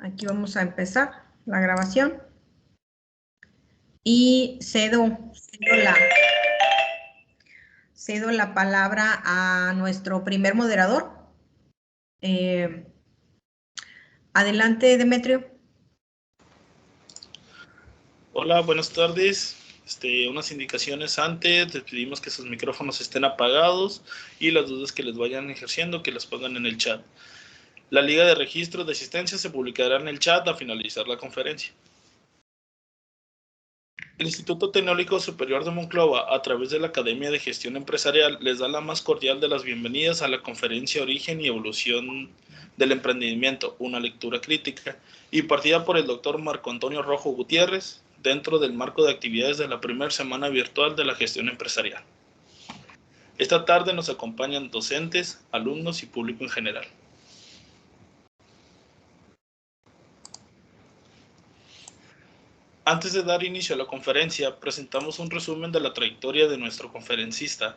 Aquí vamos a empezar la grabación. Y cedo la palabra a nuestro primer moderador. Adelante, Demetrio. Hola, buenas tardes. Unas indicaciones antes, les pedimos que sus micrófonos estén apagados y las dudas que les vayan ejerciendo, que las pongan en el chat. La liga de registro de asistencia se publicará en el chat al finalizar la conferencia. El Instituto Tecnológico Superior de Monclova, a través de la Academia de Gestión Empresarial, les da la más cordial de las bienvenidas a la conferencia Origen y Evolución del Emprendimiento, una lectura crítica, impartida por el doctor Marco Antonio Rojo Gutiérrez, dentro del marco de actividades de la primera semana virtual de la gestión empresarial. Esta tarde nos acompañan docentes, alumnos y público en general. Antes de dar inicio a la conferencia, presentamos un resumen de la trayectoria de nuestro conferencista.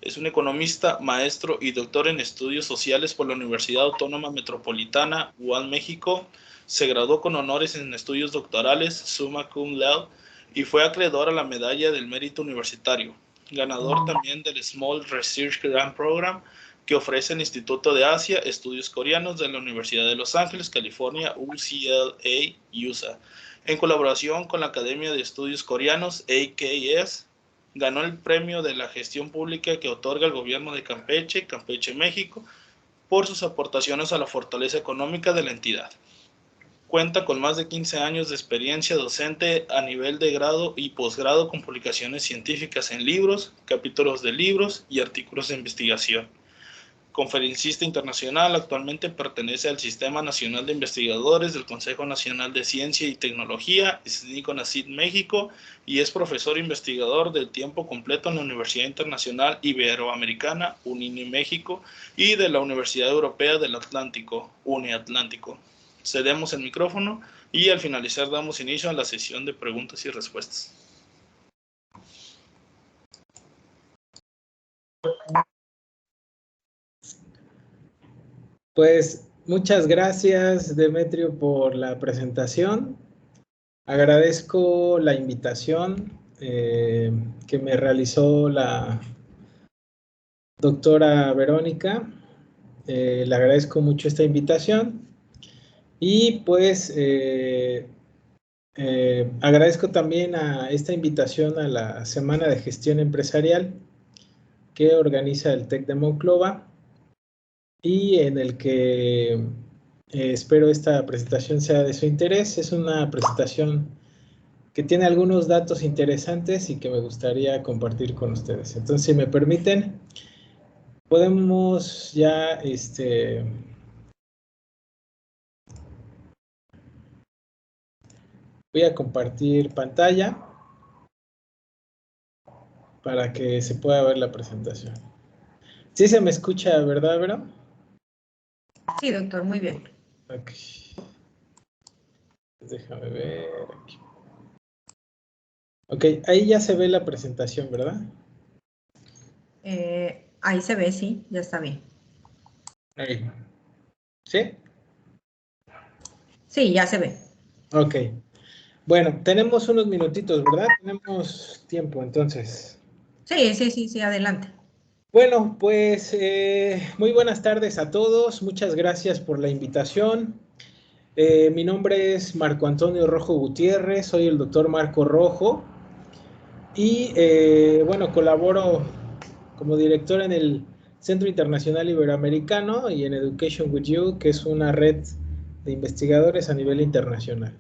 Es un economista, maestro y doctor en estudios sociales por la Universidad Autónoma Metropolitana, UAM, México. Se graduó con honores en estudios doctorales, summa cum laude, y fue acreedor a la Medalla del Mérito Universitario. Ganador también del Small Research Grant Program que ofrece el Instituto de Asia, Estudios Coreanos de la Universidad de Los Ángeles, California, UCLA, USA. En colaboración con la Academia de Estudios Coreanos, AKS, ganó el premio de la gestión pública que otorga el gobierno de Campeche, México, por sus aportaciones a la fortaleza económica de la entidad. Cuenta con más de 15 años de experiencia docente a nivel de grado y posgrado con publicaciones científicas en libros, capítulos de libros y artículos de investigación. Conferencista internacional, actualmente pertenece al Sistema Nacional de Investigadores del Consejo Nacional de Ciencia y Tecnología, SNI-CONACYT México, y es profesor investigador del tiempo completo en la Universidad Internacional Iberoamericana, UNINI México, y de la Universidad Europea del Atlántico, UNIAtlántico. Cedemos el micrófono y al finalizar damos inicio a la sesión de preguntas y respuestas. Pues muchas gracias, Demetrio, por la presentación. Agradezco la invitación que me realizó la doctora Verónica. Le agradezco mucho esta invitación. Y pues agradezco también a esta invitación a la Semana de Gestión Empresarial que organiza el TEC de Monclova, y en el que espero esta presentación sea de su interés. Es una presentación que tiene algunos datos interesantes y que me gustaría compartir con ustedes. Entonces, si me permiten, podemos ya voy a compartir pantalla para que se pueda ver la presentación. Sí se me escucha, ¿verdad, Vero? Sí, doctor, muy bien. Ok. Déjame ver aquí. Ok, ahí ya se ve la presentación, ¿verdad? Ahí se ve, sí, ya está bien. Ahí. ¿Sí? Sí, ya se ve. Ok. Bueno, tenemos unos minutitos, ¿verdad? Tenemos tiempo, entonces. Sí, adelante. Bueno, pues muy buenas tardes a todos. Muchas gracias por la invitación. Mi nombre es Marco Antonio Rojo Gutiérrez, soy el doctor Marco Rojo y bueno, colaboro como director en el Centro Internacional Iberoamericano y en Education with You, que es una red de investigadores a nivel internacional.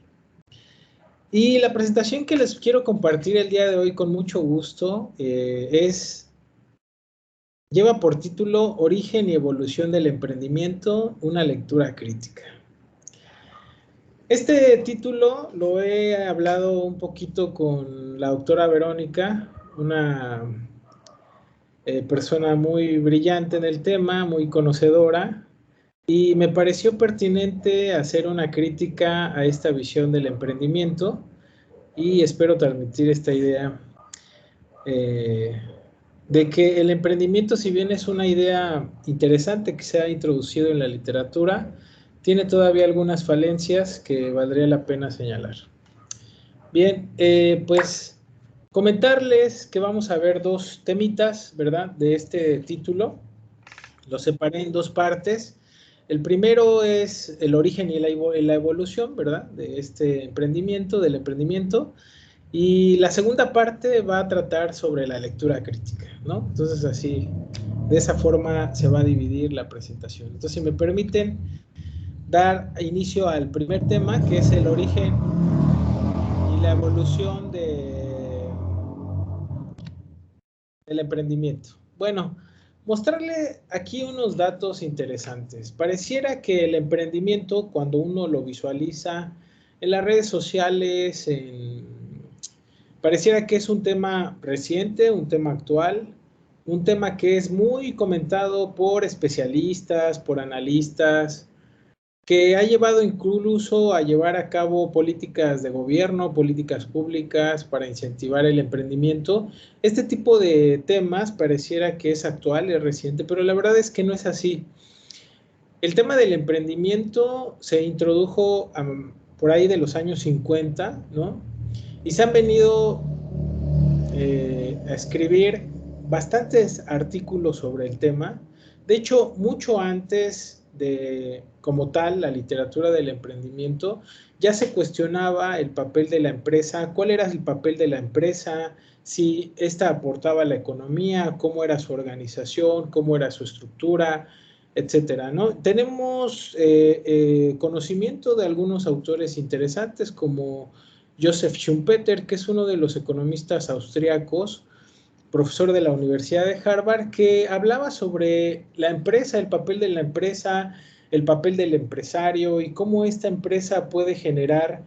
Y la presentación que les quiero compartir el día de hoy con mucho gusto lleva por título Origen y Evolución del Emprendimiento, una lectura crítica. Este título lo he hablado un poquito con la doctora Verónica, una persona muy brillante en el tema, muy conocedora, y me pareció pertinente hacer una crítica a esta visión del emprendimiento y espero transmitir esta idea de que el emprendimiento, si bien es una idea interesante que se ha introducido en la literatura, tiene todavía algunas falencias que valdría la pena señalar. Bien, pues comentarles que vamos a ver dos temitas, ¿verdad?, de este título. Los separé en dos partes. El primero es el origen y la evolución, ¿verdad?, de este emprendimiento, del emprendimiento. Y la segunda parte va a tratar sobre la lectura crítica, ¿no? Entonces, así, de esa forma se va a dividir la presentación. Entonces, si me permiten dar inicio al primer tema, que es el origen y la evolución del emprendimiento. Bueno, mostrarle aquí unos datos interesantes. Pareciera que el emprendimiento, cuando uno lo visualiza en las redes sociales, pareciera que es un tema reciente, un tema actual, un tema que es muy comentado por especialistas, por analistas, que ha llevado incluso a llevar a cabo políticas de gobierno, políticas públicas para incentivar el emprendimiento. Este tipo de temas pareciera que es actual, es reciente, pero la verdad es que no es así. El tema del emprendimiento se introdujo por ahí de los años 50, ¿no? Y se han venido a escribir bastantes artículos sobre el tema. De hecho, mucho antes de, como tal, la literatura del emprendimiento, ya se cuestionaba el papel de la empresa, cuál era el papel de la empresa, si ésta aportaba a la economía, cómo era su organización, cómo era su estructura, etcétera, ¿no? Tenemos conocimiento de algunos autores interesantes como Joseph Schumpeter, que es uno de los economistas austriacos, profesor de la Universidad de Harvard, que hablaba sobre la empresa, el papel de la empresa, el papel del empresario y cómo esta empresa puede generar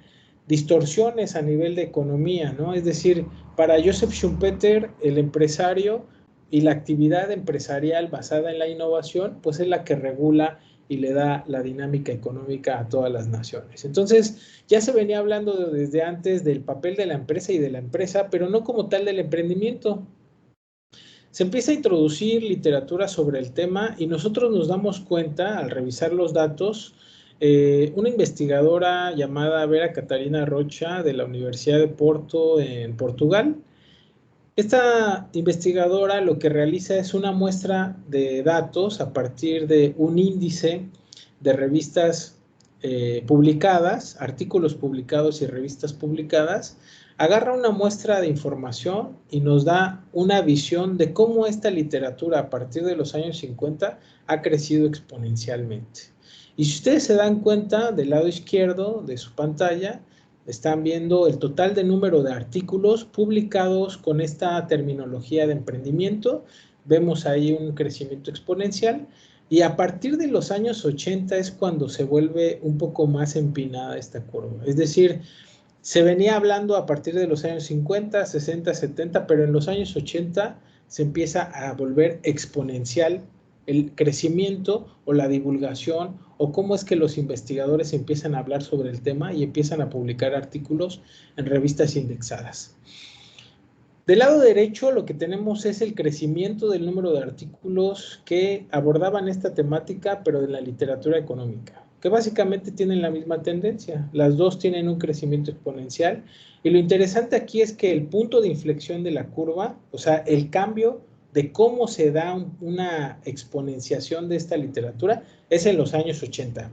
distorsiones a nivel de economía, ¿no? Es decir, para Joseph Schumpeter, el empresario y la actividad empresarial basada en la innovación, pues es la que regula y le da la dinámica económica a todas las naciones. Entonces, ya se venía hablando desde antes del papel de la empresa y de la empresa, pero no como tal del emprendimiento. Se empieza a introducir literatura sobre el tema y nosotros nos damos cuenta, al revisar los datos, una investigadora llamada Vera Catarina Rocha de la Universidad de Porto en Portugal. Esta investigadora lo que realiza es una muestra de datos a partir de un índice de revistas publicadas, artículos publicados y revistas publicadas, agarra una muestra de información y nos da una visión de cómo esta literatura a partir de los años 50 ha crecido exponencialmente. Y si ustedes se dan cuenta, del lado izquierdo de su pantalla, están viendo el total de número de artículos publicados con esta terminología de emprendimiento. Vemos ahí un crecimiento exponencial y a partir de los años 80 es cuando se vuelve un poco más empinada esta curva. Es decir, se venía hablando a partir de los años 50, 60, 70, pero en los años 80 se empieza a volver exponencial el crecimiento o la divulgación o cómo es que los investigadores empiezan a hablar sobre el tema y empiezan a publicar artículos en revistas indexadas. Del lado derecho lo que tenemos es el crecimiento del número de artículos que abordaban esta temática, pero en la literatura económica, que básicamente tienen la misma tendencia. Las dos tienen un crecimiento exponencial y lo interesante aquí es que el punto de inflexión de la curva, o sea, el cambio de cómo se da una exponenciación de esta literatura es en los años 80.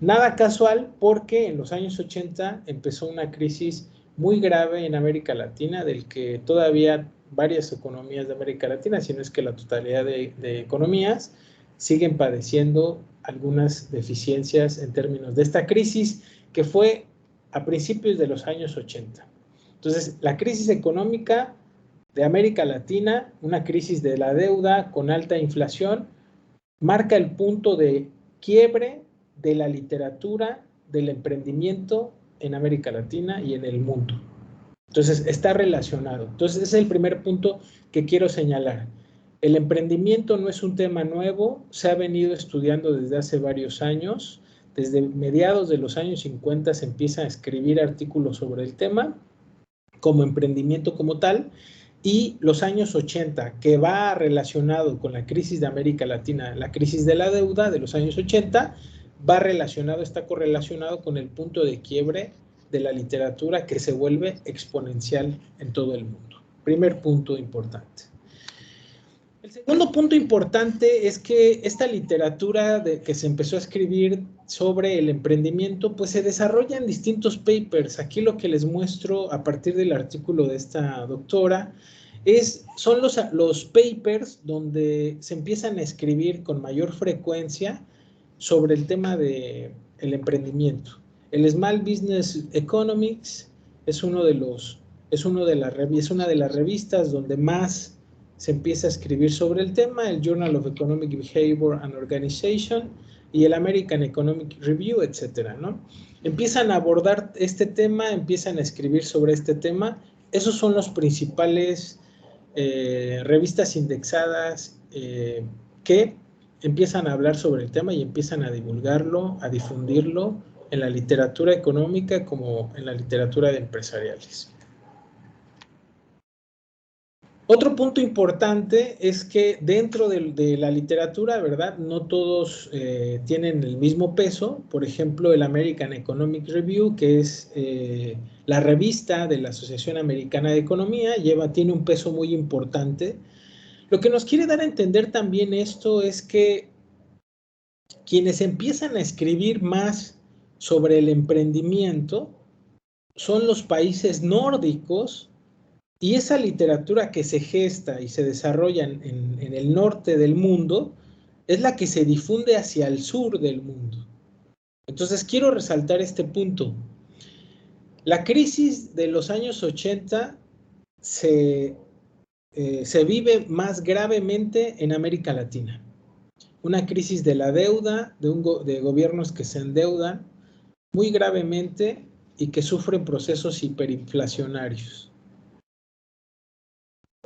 Nada casual porque en los años 80 empezó una crisis muy grave en América Latina, del que todavía varias economías de América Latina, si no es que la totalidad de economías, siguen padeciendo algunas deficiencias en términos de esta crisis que fue a principios de los años 80. Entonces, la crisis económica de América Latina, una crisis de la deuda con alta inflación, marca el punto de quiebre de la literatura, del emprendimiento en América Latina y en el mundo. Entonces, está relacionado. Entonces, ese es el primer punto que quiero señalar. El emprendimiento no es un tema nuevo, se ha venido estudiando desde hace varios años. Desde mediados de los años 50 se empiezan a escribir artículos sobre el tema, como emprendimiento como tal, y los años 80, que va relacionado con la crisis de América Latina, la crisis de la deuda de los años 80, está correlacionado con el punto de quiebre de la literatura que se vuelve exponencial en todo el mundo. Primer punto importante. El segundo punto importante es que esta literatura que se empezó a escribir sobre el emprendimiento, pues se desarrolla en distintos papers. Aquí lo que les muestro a partir del artículo de esta doctora son los papers donde se empiezan a escribir con mayor frecuencia sobre el tema del emprendimiento. El Small Business Economics es una de las revistas donde más se empieza a escribir sobre el tema, el Journal of Economic Behavior and Organization y el American Economic Review, etcétera, ¿no? Empiezan a abordar este tema, empiezan a escribir sobre este tema. Esos son los principales revistas indexadas que empiezan a hablar sobre el tema y empiezan a divulgarlo, a difundirlo en la literatura económica como en la literatura de empresariales. Otro punto importante es que dentro de la literatura, ¿verdad?, no todos tienen el mismo peso. Por ejemplo, el American Economic Review, que es la revista de la Asociación Americana de Economía, tiene un peso muy importante. Lo que nos quiere dar a entender también esto es que quienes empiezan a escribir más sobre el emprendimiento son los países nórdicos, y esa literatura que se gesta y se desarrolla en el norte del mundo es la que se difunde hacia el sur del mundo. Entonces, quiero resaltar este punto. La crisis de los años 80 se vive más gravemente en América Latina. Una crisis de la deuda, de gobiernos que se endeudan muy gravemente y que sufren procesos hiperinflacionarios.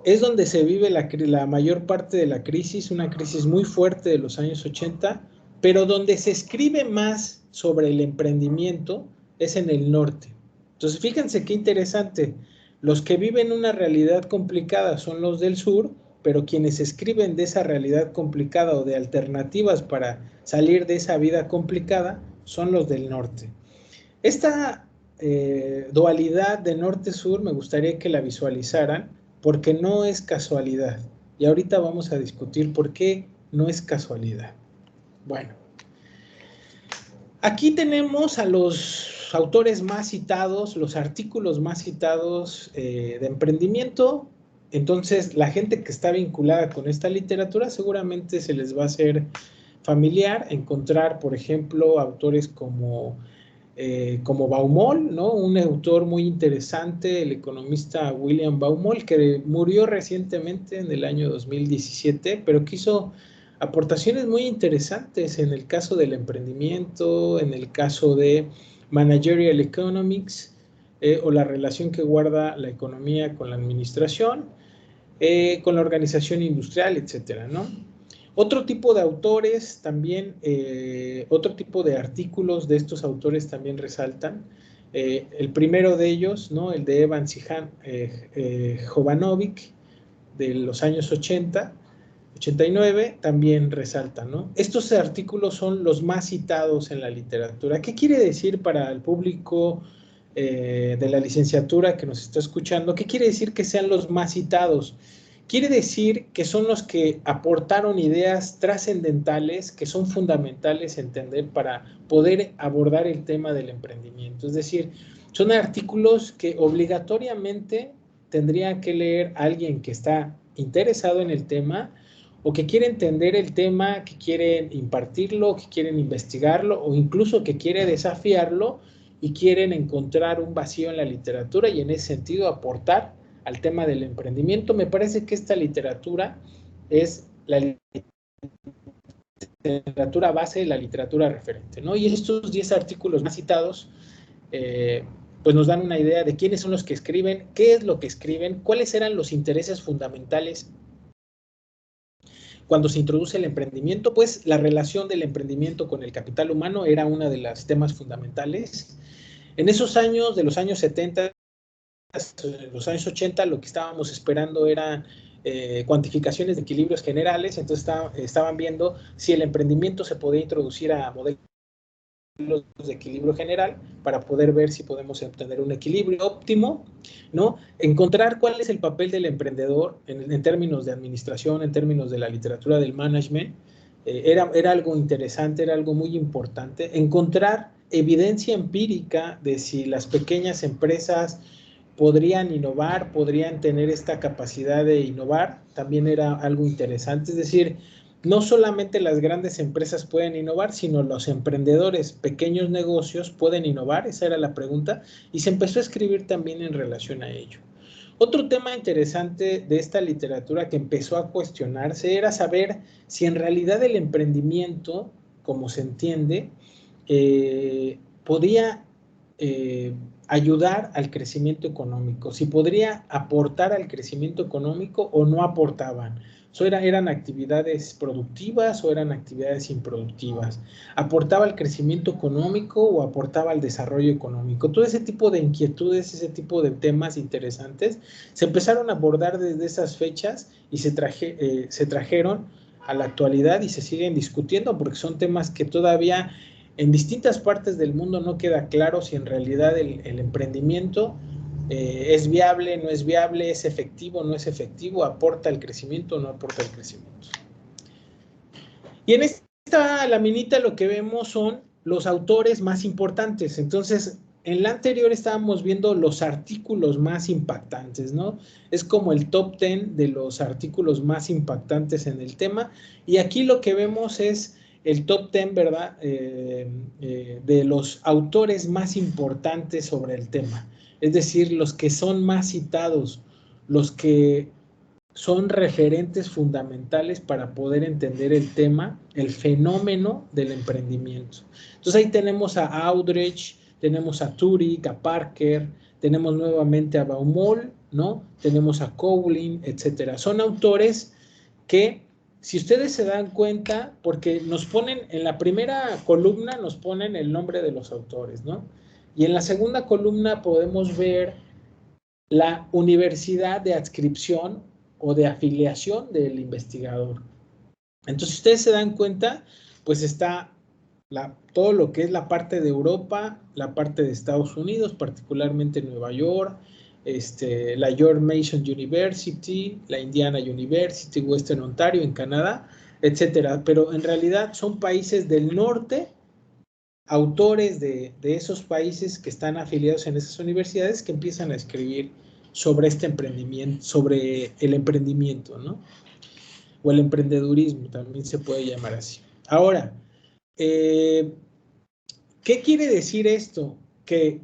Es donde se vive la mayor parte de la crisis, una crisis muy fuerte de los años 80, pero donde se escribe más sobre el emprendimiento es en el norte. Entonces, fíjense qué interesante. Los que viven una realidad complicada son los del sur, pero quienes escriben de esa realidad complicada o de alternativas para salir de esa vida complicada son los del norte. Esta dualidad de norte-sur me gustaría que la visualizaran, porque no es casualidad. Y ahorita vamos a discutir por qué no es casualidad. Bueno, aquí tenemos a los autores más citados, los artículos más citados de emprendimiento. Entonces, la gente que está vinculada con esta literatura seguramente se les va a hacer familiar encontrar, por ejemplo, autores como Baumol, ¿no? Un autor muy interesante, el economista William Baumol, que murió recientemente en el año 2017, pero que hizo aportaciones muy interesantes en el caso del emprendimiento, en el caso de Managerial Economics, o la relación que guarda la economía con la administración, con la organización industrial, etcétera, ¿no? Otro tipo de autores también, otro tipo de artículos de estos autores también resaltan. El primero de ellos, ¿no?, el de Evans y Jovanovic, de los años 80, 89, también resaltan, ¿no? Estos artículos son los más citados en la literatura. ¿Qué quiere decir para el público de la licenciatura que nos está escuchando? ¿Qué quiere decir que sean los más citados? Quiere decir que son los que aportaron ideas trascendentales que son fundamentales entender para poder abordar el tema del emprendimiento. Es decir, son artículos que obligatoriamente tendría que leer alguien que está interesado en el tema o que quiere entender el tema, que quiere impartirlo, que quieren investigarlo o incluso que quiere desafiarlo y quieren encontrar un vacío en la literatura y en ese sentido aportar al tema del emprendimiento. Me parece que esta literatura es la literatura base, la literatura referente, ¿no? Y estos 10 artículos más citados, pues nos dan una idea de quiénes son los que escriben, qué es lo que escriben, cuáles eran los intereses fundamentales cuando se introduce el emprendimiento. Pues la relación del emprendimiento con el capital humano era uno de los temas fundamentales. En esos años, de los años 70, los años 80, lo que estábamos esperando eran cuantificaciones de equilibrios generales. Entonces estaban viendo si el emprendimiento se podía introducir a modelos de equilibrio general para poder ver si podemos obtener un equilibrio óptimo, ¿no? Encontrar cuál es el papel del emprendedor en términos de administración, en términos de la literatura del management. Era algo interesante, era algo muy importante. Encontrar evidencia empírica de si las pequeñas empresas podrían innovar, podrían tener esta capacidad de innovar, también era algo interesante. Es decir, no solamente las grandes empresas pueden innovar, sino los emprendedores, pequeños negocios pueden innovar, esa era la pregunta, y se empezó a escribir también en relación a ello. Otro tema interesante de esta literatura que empezó a cuestionarse era saber si en realidad el emprendimiento, como se entiende, podía ayudar al crecimiento económico, si podría aportar al crecimiento económico o no aportaban. Eran actividades productivas o eran actividades improductivas. ¿Aportaba al crecimiento económico o aportaba al desarrollo económico? Todo ese tipo de inquietudes, ese tipo de temas interesantes se empezaron a abordar desde esas fechas y se trajeron a la actualidad y se siguen discutiendo porque son temas que todavía en distintas partes del mundo no queda claro si en realidad el emprendimiento es viable, no es viable, es efectivo, no es efectivo, aporta el crecimiento o no aporta el crecimiento. Y en esta laminita lo que vemos son los autores más importantes. Entonces, en la anterior estábamos viendo los artículos más impactantes, ¿no? Es como el top 10 de los artículos más impactantes en el tema. Y aquí lo que vemos es el top 10, ¿verdad? De los autores más importantes sobre el tema. Es decir, los que son más citados, los que son referentes fundamentales para poder entender el tema, el fenómeno del emprendimiento. Entonces ahí tenemos a Aldrich, tenemos a Turek, a Parker, tenemos nuevamente a Baumol, ¿no? Tenemos a Cowling, etcétera. Son autores que, si ustedes se dan cuenta, porque nos ponen, en la primera columna nos ponen el nombre de los autores, ¿no? Y en la segunda columna podemos ver la universidad de adscripción o de afiliación del investigador. Entonces, si ustedes se dan cuenta, pues está todo lo que es la parte de Europa, la parte de Estados Unidos, particularmente Nueva York, la George Mason University, la Indiana University, Western Ontario en Canadá, etcétera. Pero en realidad son países del norte, autores de esos países que están afiliados en esas universidades que empiezan a escribir sobre este emprendimiento, sobre el emprendimiento, ¿no? O el emprendedurismo, también se puede llamar así. Ahora, ¿qué quiere decir esto? Que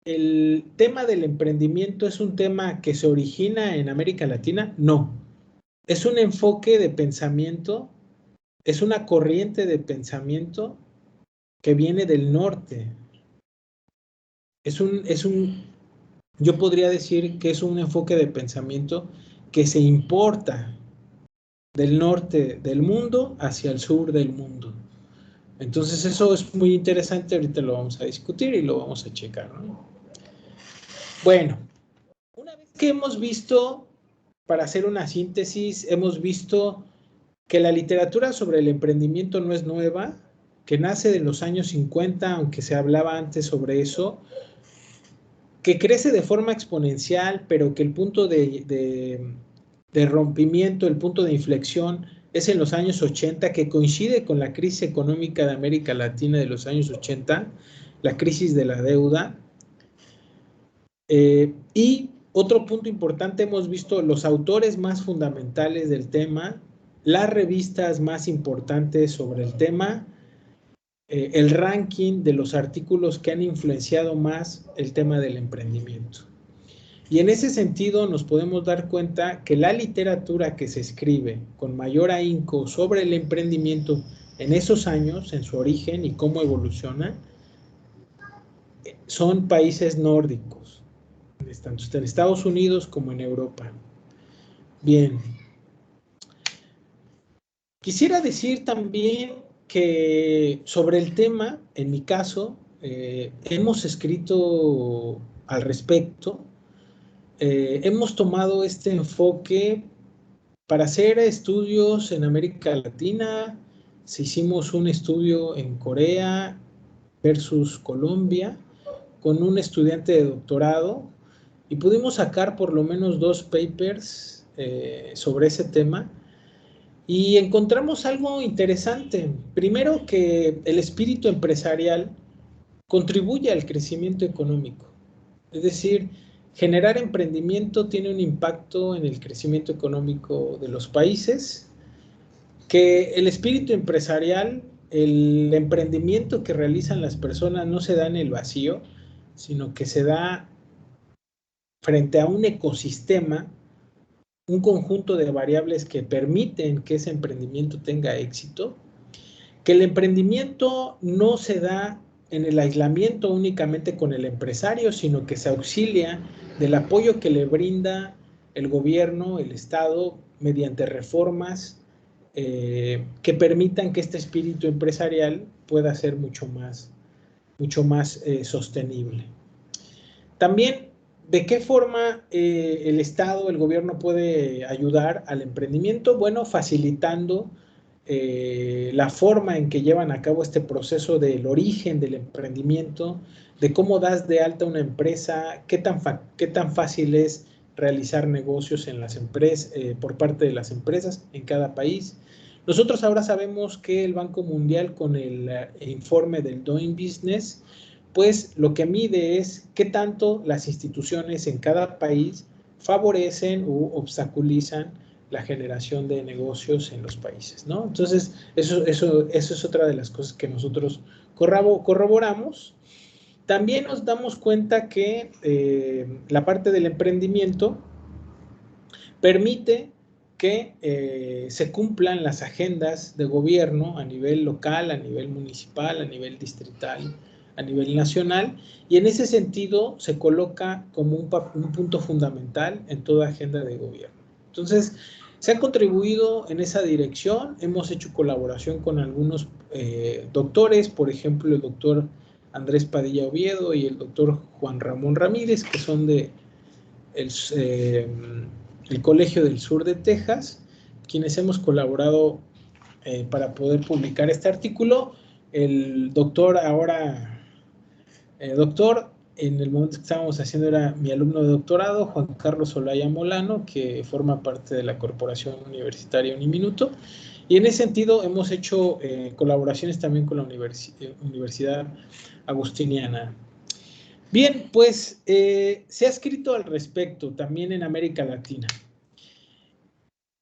el tema del emprendimiento es un tema que se origina en América Latina. No, es un enfoque de pensamiento, es una corriente de pensamiento que viene del norte. Yo podría decir que es un enfoque de pensamiento que se importa del norte del mundo hacia el sur del mundo. Entonces eso es muy interesante, ahorita lo vamos a discutir y lo vamos a checar, ¿no? Bueno, una vez que hemos visto, para hacer una síntesis, hemos visto que la literatura sobre el emprendimiento no es nueva, que nace de los años 50, aunque se hablaba antes sobre eso, que crece de forma exponencial, pero que el punto de rompimiento, el punto de inflexión es en los años 80, que coincide con la crisis económica de América Latina de los años 80, la crisis de la deuda. Y otro punto importante, hemos visto los autores más fundamentales del tema, las revistas más importantes sobre el tema, el ranking de los artículos que han influenciado más el tema del emprendimiento. Y en ese sentido nos podemos dar cuenta que la literatura que se escribe con mayor ahínco sobre el emprendimiento en esos años, en su origen y cómo evoluciona, son países nórdicos, tanto en Estados Unidos como en Europa. Bien. Quisiera decir también que sobre el tema, en mi caso, hemos escrito al respecto. Hemos tomado este enfoque para hacer estudios en América Latina. Hicimos un estudio en Corea, versus Colombia, con un estudiante de doctorado, y pudimos sacar por lo menos 2 papers sobre ese tema, y encontramos algo interesante. Primero, que el espíritu empresarial contribuye al crecimiento económico. Es decir, generar emprendimiento tiene un impacto en el crecimiento económico de los países, que el espíritu empresarial, el emprendimiento que realizan las personas no se da en el vacío, sino que se da frente a un ecosistema, un conjunto de variables que permiten que ese emprendimiento tenga éxito, que el emprendimiento no se da en el aislamiento únicamente con el empresario, sino que se auxilia del apoyo que le brinda el gobierno, el Estado, mediante reformas que permitan que este espíritu empresarial pueda ser mucho más sostenible. También, ¿de qué forma el Estado, el gobierno puede ayudar al emprendimiento? Bueno, facilitando la forma en que llevan a cabo este proceso del origen del emprendimiento, de cómo das de alta una empresa, qué tan fácil es realizar negocios en las empresas, por parte de las empresas en cada país. Nosotros ahora sabemos que el Banco Mundial, con el informe del Doing Business, pues lo que mide es qué tanto las instituciones en cada país favorecen u obstaculizan la generación de negocios en los países, ¿no? Entonces, eso es otra de las cosas que nosotros corroboramos. También nos damos cuenta que la parte del emprendimiento permite que se cumplan las agendas de gobierno a nivel local, a nivel municipal, a nivel distrital, a nivel nacional, y en ese sentido se coloca como un punto fundamental en toda agenda de gobierno. Entonces, se ha contribuido en esa dirección, hemos hecho colaboración con algunos doctores, por ejemplo, el doctor Andrés Padilla Oviedo y el doctor Juan Ramón Ramírez, que son de el Colegio del Sur de Texas, quienes hemos colaborado para poder publicar este artículo. El doctor doctor, en el momento que estábamos haciendo, era mi alumno de doctorado, Juan Carlos Olaya Molano, que forma parte de la Corporación Universitaria Uniminuto, y en ese sentido hemos hecho colaboraciones también con la Universidad Agustiniana. Bien, pues se ha escrito al respecto también en América Latina.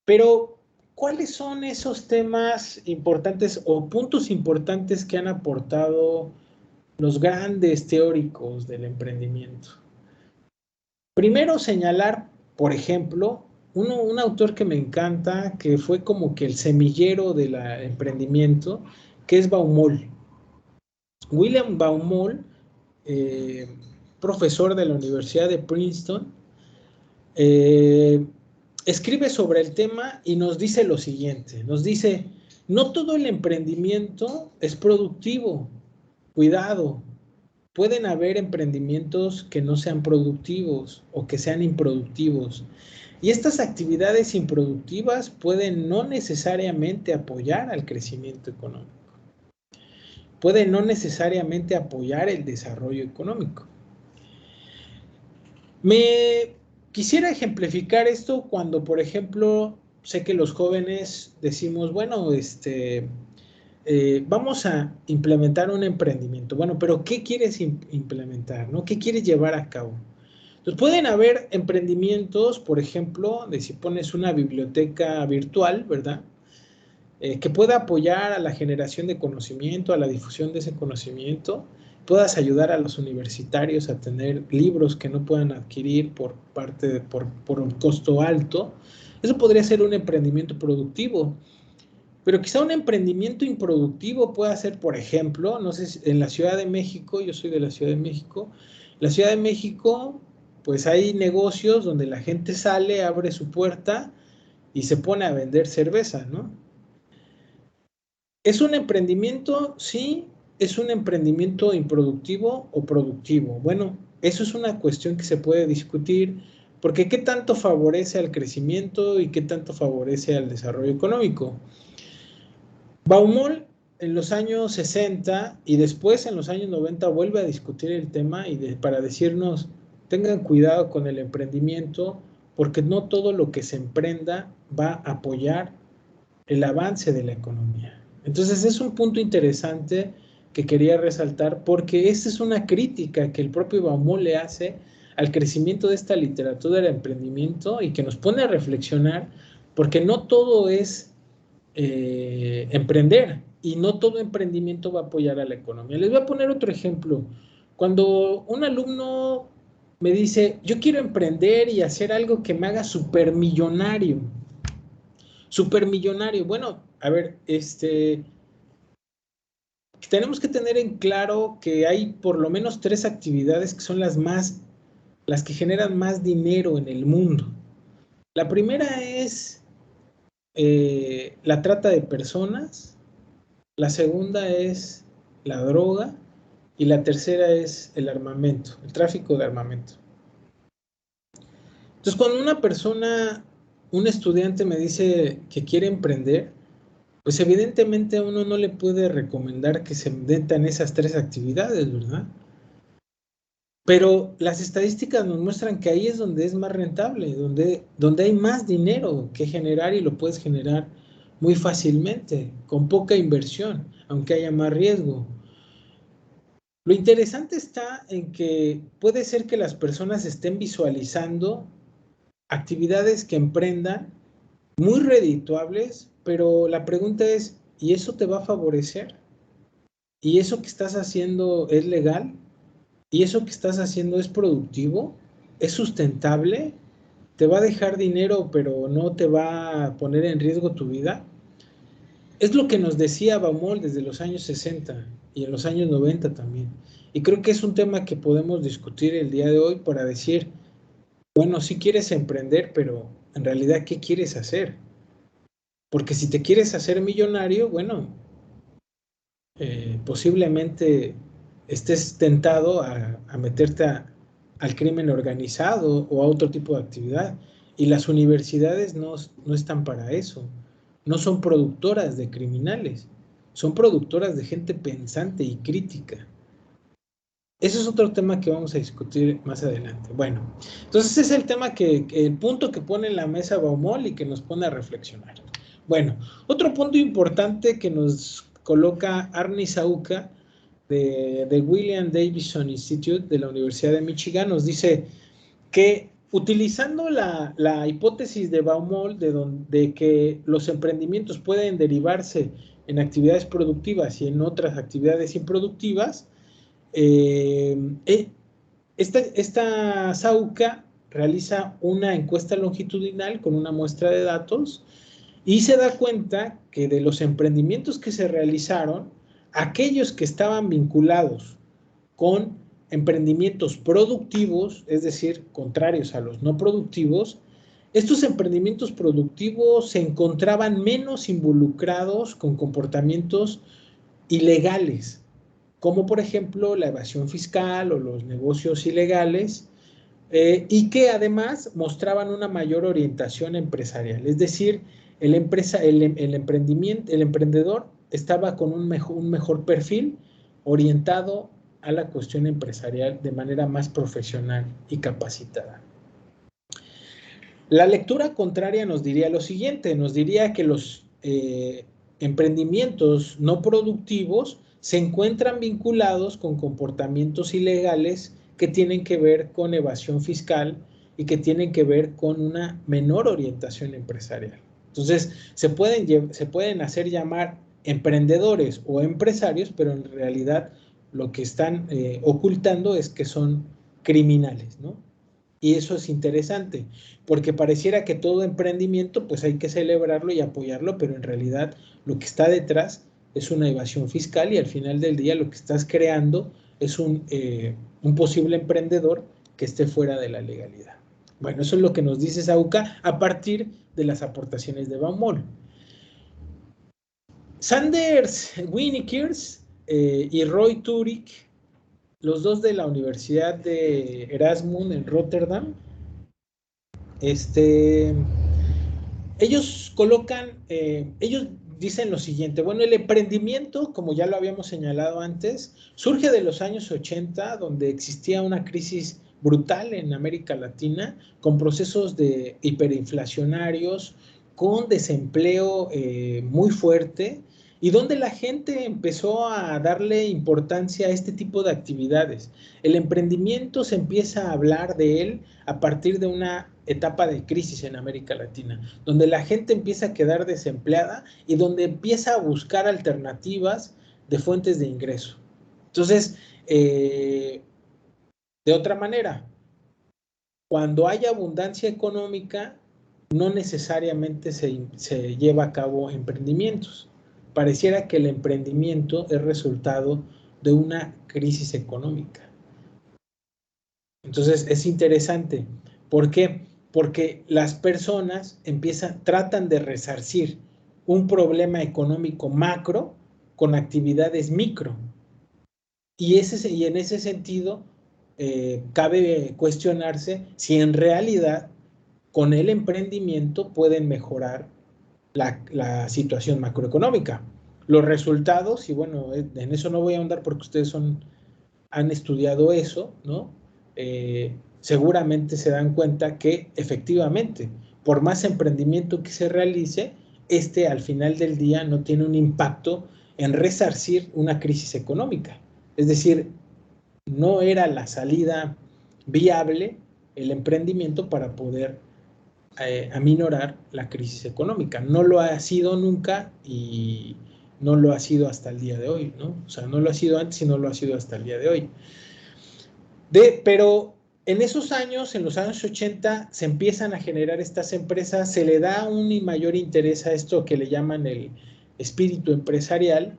Pero, ¿cuáles son esos temas importantes o puntos importantes que han aportado los grandes teóricos del emprendimiento? Primero, señalar, por ejemplo, un autor que me encanta, que fue como que el semillero del emprendimiento, que es Baumol. William Baumol, profesor de la Universidad de Princeton, escribe sobre el tema y nos dice lo siguiente, nos dice: no todo el emprendimiento es productivo, cuidado, pueden haber emprendimientos que no sean productivos o que sean improductivos, y estas actividades improductivas pueden no necesariamente apoyar al crecimiento económico, pueden no necesariamente apoyar el desarrollo económico. Me quisiera ejemplificar esto cuando, por ejemplo, sé que los jóvenes decimos, bueno, vamos a implementar un emprendimiento. Bueno, pero ¿qué quieres implementar, no? ¿Qué quieres llevar a cabo? Entonces, pueden haber emprendimientos, por ejemplo, de si pones una biblioteca virtual, ¿verdad? Que pueda apoyar a la generación de conocimiento, a la difusión de ese conocimiento, puedas ayudar a los universitarios a tener libros que no puedan adquirir por un costo alto. Eso podría ser un emprendimiento productivo. Pero quizá un emprendimiento improductivo pueda ser, por ejemplo, no sé, en la Ciudad de México, yo soy de la Ciudad de México, la Ciudad de México, pues hay negocios donde la gente sale, abre su puerta y se pone a vender cerveza, ¿no? ¿Es un emprendimiento? Sí. ¿Es un emprendimiento improductivo o productivo? Bueno, eso es una cuestión que se puede discutir, porque ¿qué tanto favorece al crecimiento y qué tanto favorece al desarrollo económico? Baumol en los años 60 y después en los años 90 vuelve a discutir el tema para decirnos, tengan cuidado con el emprendimiento, porque no todo lo que se emprenda va a apoyar el avance de la economía. Entonces es un punto interesante que quería resaltar, porque esta es una crítica que el propio Baumol le hace al crecimiento de esta literatura del emprendimiento y que nos pone a reflexionar, porque no todo es emprender y no todo emprendimiento va a apoyar a la economía. Les voy a poner otro ejemplo. Cuando un alumno me dice, yo quiero emprender y hacer algo que me haga supermillonario. Supermillonario. Bueno, a ver, tenemos que tener en claro que hay por lo menos 3 actividades que son las que generan más dinero en el mundo. La primera es la trata de personas, la segunda es la droga y la tercera es el armamento, el tráfico de armamento. Entonces, cuando una persona, un estudiante me dice que quiere emprender, pues evidentemente a uno no le puede recomendar que se meta en esas 3 actividades, ¿verdad? Pero las estadísticas nos muestran que ahí es donde es más rentable, donde hay más dinero que generar y lo puedes generar muy fácilmente, con poca inversión, aunque haya más riesgo. Lo interesante está en que puede ser que las personas estén visualizando actividades que emprendan muy redituables, pero la pregunta es, ¿y eso te va a favorecer? ¿Y eso que estás haciendo es legal? ¿Y eso que estás haciendo es productivo? ¿Es sustentable? ¿Te va a dejar dinero pero no te va a poner en riesgo tu vida? Es lo que nos decía Baumol desde los años 60 y en los años 90 también. Y creo que es un tema que podemos discutir el día de hoy para decir, bueno, sí quieres emprender, pero en realidad, ¿qué quieres hacer? Porque si te quieres hacer millonario, bueno, posiblemente estés tentado a meterte al crimen organizado o a otro tipo de actividad. Y las universidades no están para eso. No son productoras de criminales, son productoras de gente pensante y crítica. Ese es otro tema que vamos a discutir más adelante. Bueno, entonces ese es el tema el punto que pone en la mesa Baumol y que nos pone a reflexionar. Bueno, otro punto importante que nos coloca Arnie Sauca de William Davidson Institute de la Universidad de Michigan nos dice que utilizando la hipótesis de Baumol de que los emprendimientos pueden derivarse en actividades productivas y en otras actividades improductivas, esta SAUCA realiza una encuesta longitudinal con una muestra de datos y se da cuenta que de los emprendimientos que se realizaron, aquellos que estaban vinculados con emprendimientos productivos, es decir, contrarios a los no productivos, estos emprendimientos productivos se encontraban menos involucrados con comportamientos ilegales, como por ejemplo la evasión fiscal o los negocios ilegales, y que además mostraban una mayor orientación empresarial. Es decir, el emprendedor estaba con un mejor perfil orientado a la cuestión empresarial de manera más profesional y capacitada. La lectura contraria nos diría lo siguiente, nos diría que los emprendimientos no productivos se encuentran vinculados con comportamientos ilegales que tienen que ver con evasión fiscal y que tienen que ver con una menor orientación empresarial. Entonces, se pueden hacer llamar emprendedores o empresarios, pero en realidad lo que están ocultando es que son criminales, ¿no? Y eso es interesante, porque pareciera que todo emprendimiento pues hay que celebrarlo y apoyarlo, pero en realidad lo que está detrás es una evasión fiscal y al final del día lo que estás creando es un posible emprendedor que esté fuera de la legalidad. Bueno, eso es lo que nos dice Sauca a partir de las aportaciones de Baumol. Sanders Winnikers y Roy Turek, los dos de la Universidad de Erasmus en Rotterdam, ellos dicen lo siguiente. Bueno, el emprendimiento, como ya lo habíamos señalado antes, surge de los años 80, donde existía una crisis brutal en América Latina, con procesos de hiperinflacionarios, con desempleo muy fuerte, y donde la gente empezó a darle importancia a este tipo de actividades. El emprendimiento se empieza a hablar de él a partir de una etapa de crisis en América Latina, donde la gente empieza a quedar desempleada y donde empieza a buscar alternativas de fuentes de ingreso. Entonces, de otra manera, cuando hay abundancia económica, no necesariamente se lleva a cabo emprendimientos. Pareciera que el emprendimiento es resultado de una crisis económica. Entonces, es interesante. ¿Por qué? Porque las personas tratan de resarcir un problema económico macro con actividades micro. Y en ese sentido, cabe cuestionarse si en realidad con el emprendimiento pueden mejorar la situación macroeconómica. Los resultados, y bueno, en eso no voy a ahondar porque ustedes han estudiado eso, ¿no? Seguramente se dan cuenta que efectivamente, por más emprendimiento que se realice, al final del día no tiene un impacto en resarcir una crisis económica. Es decir, no era la salida viable el emprendimiento para poder aminorar la crisis económica. No lo ha sido nunca y no lo ha sido hasta el día de hoy, ¿no? O sea, no lo ha sido antes y no lo ha sido hasta el día de hoy. Pero en esos años, en los años 80, se empiezan a generar estas empresas, se le da un mayor interés a esto que le llaman el espíritu empresarial,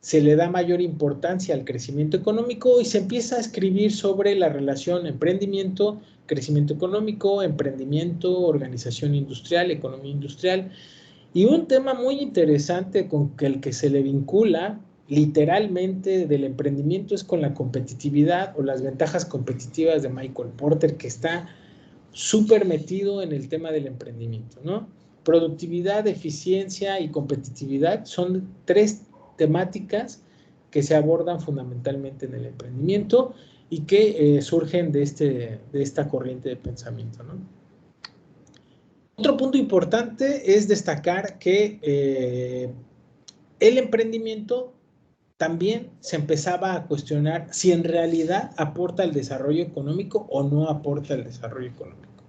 se le da mayor importancia al crecimiento económico y se empieza a escribir sobre la relación emprendimiento, crecimiento económico, emprendimiento, organización industrial, economía industrial. Y un tema muy interesante con el que se le vincula literalmente del emprendimiento es con la competitividad o las ventajas competitivas de Michael Porter, que está súper metido en el tema del emprendimiento, ¿no? Productividad, eficiencia y competitividad son tres temáticas que se abordan fundamentalmente en el emprendimiento y que surgen de esta corriente de pensamiento, ¿no? Otro punto importante es destacar que el emprendimiento también se empezaba a cuestionar si en realidad aporta al desarrollo económico o no aporta al desarrollo económico.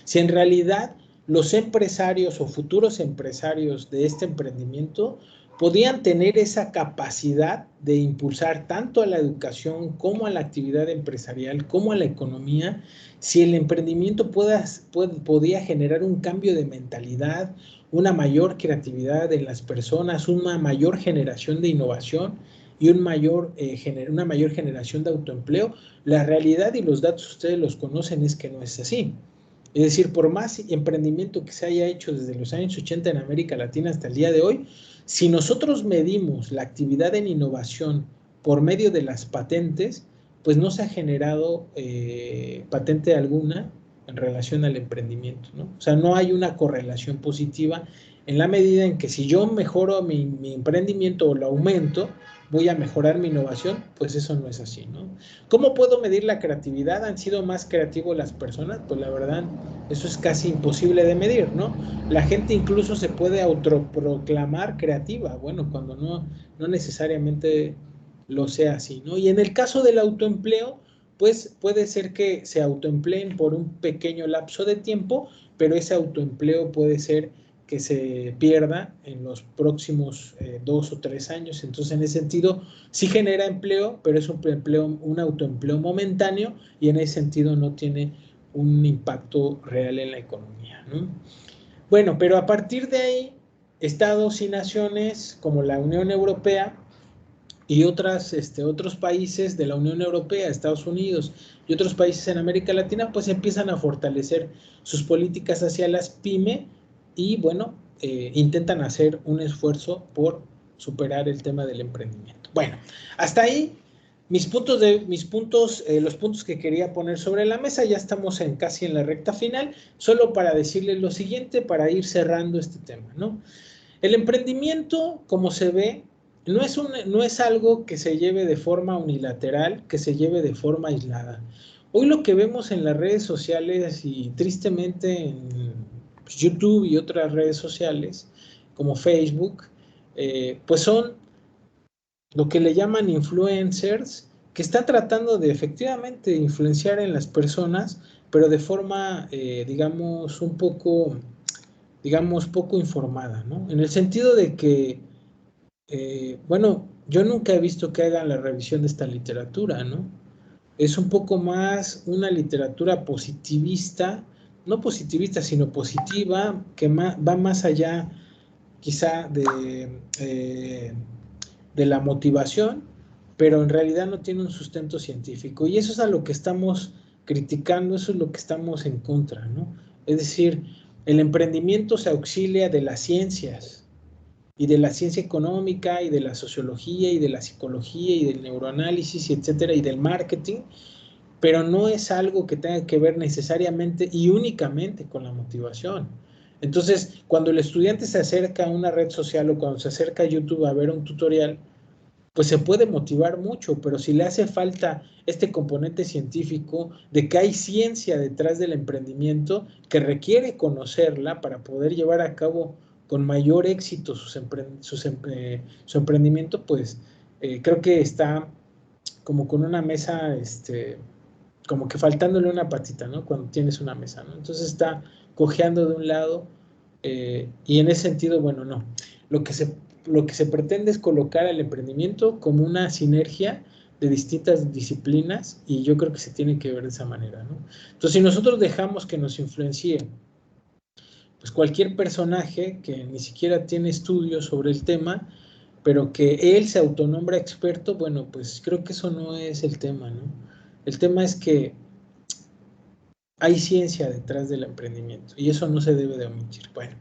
Si en realidad los empresarios o futuros empresarios de este emprendimiento podían tener esa capacidad de impulsar tanto a la educación como a la actividad empresarial, como a la economía, si el emprendimiento podía generar un cambio de mentalidad, una mayor creatividad en las personas, una mayor generación de innovación y una mayor generación de autoempleo. La realidad y los datos ustedes los conocen es que no es así. Es decir, por más emprendimiento que se haya hecho desde los años 80 en América Latina hasta el día de hoy, si nosotros medimos la actividad en innovación por medio de las patentes, pues no se ha generado patente alguna en relación al emprendimiento, ¿no? O sea, no hay una correlación positiva en la medida en que si yo mejoro mi emprendimiento o lo aumento, voy a mejorar mi innovación, pues eso no es así, ¿no? ¿Cómo puedo medir la creatividad? ¿Han sido más creativos las personas? Pues la verdad, eso es casi imposible de medir, ¿no? La gente incluso se puede autoproclamar creativa, bueno, cuando no necesariamente lo sea así, ¿no? Y en el caso del autoempleo, pues puede ser que se autoempleen por un pequeño lapso de tiempo, pero ese autoempleo puede ser que se pierda en los próximos 2 o 3 años. Entonces, en ese sentido, sí genera empleo, pero es un autoempleo momentáneo y en ese sentido no tiene un impacto real en la economía, ¿no? Bueno, pero a partir de ahí, estados y naciones como la Unión Europea y otros países de la Unión Europea, Estados Unidos y otros países en América Latina, pues empiezan a fortalecer sus políticas hacia las PYME y, bueno, intentan hacer un esfuerzo por superar el tema del emprendimiento. Bueno, hasta ahí los puntos que quería poner sobre la mesa. Ya estamos casi en la recta final, solo para decirles lo siguiente, para ir cerrando este tema, ¿no? El emprendimiento, como se ve, no es algo que se lleve de forma unilateral, que se lleve de forma aislada. Hoy lo que vemos en las redes sociales y tristemente en YouTube y otras redes sociales, como Facebook, pues son lo que le llaman influencers, que están tratando de efectivamente influenciar en las personas, pero de forma, digamos, poco informada, ¿no? En el sentido de que, bueno, yo nunca he visto que hagan la revisión de esta literatura, ¿no? Es un poco más una literatura positivista, no positivista, sino positiva, que va más allá quizá de la motivación, pero en realidad no tiene un sustento científico. Y eso es a lo que estamos criticando, eso es lo que estamos en contra, ¿no? Es decir, el emprendimiento se auxilia de las ciencias, y de la ciencia económica, y de la sociología, y de la psicología, y del neuroanálisis, y etcétera, y del marketing, pero no es algo que tenga que ver necesariamente y únicamente con la motivación. Entonces, cuando el estudiante se acerca a una red social o cuando se acerca a YouTube a ver un tutorial, pues se puede motivar mucho, pero si le hace falta este componente científico de que hay ciencia detrás del emprendimiento que requiere conocerla para poder llevar a cabo con mayor éxito su emprendimiento, pues creo que está como con una mesa, como que faltándole una patita, ¿no? Cuando tienes una mesa, ¿no? Entonces está cojeando de un lado y en ese sentido, bueno, no. Lo que se pretende es colocar al emprendimiento como una sinergia de distintas disciplinas y yo creo que se tiene que ver de esa manera, ¿no? Entonces, si nosotros dejamos que nos influencie pues cualquier personaje que ni siquiera tiene estudios sobre el tema, pero que él se autonombra experto, bueno, pues creo que eso no es el tema, ¿no? El tema es que hay ciencia detrás del emprendimiento y eso no se debe de omitir. Bueno,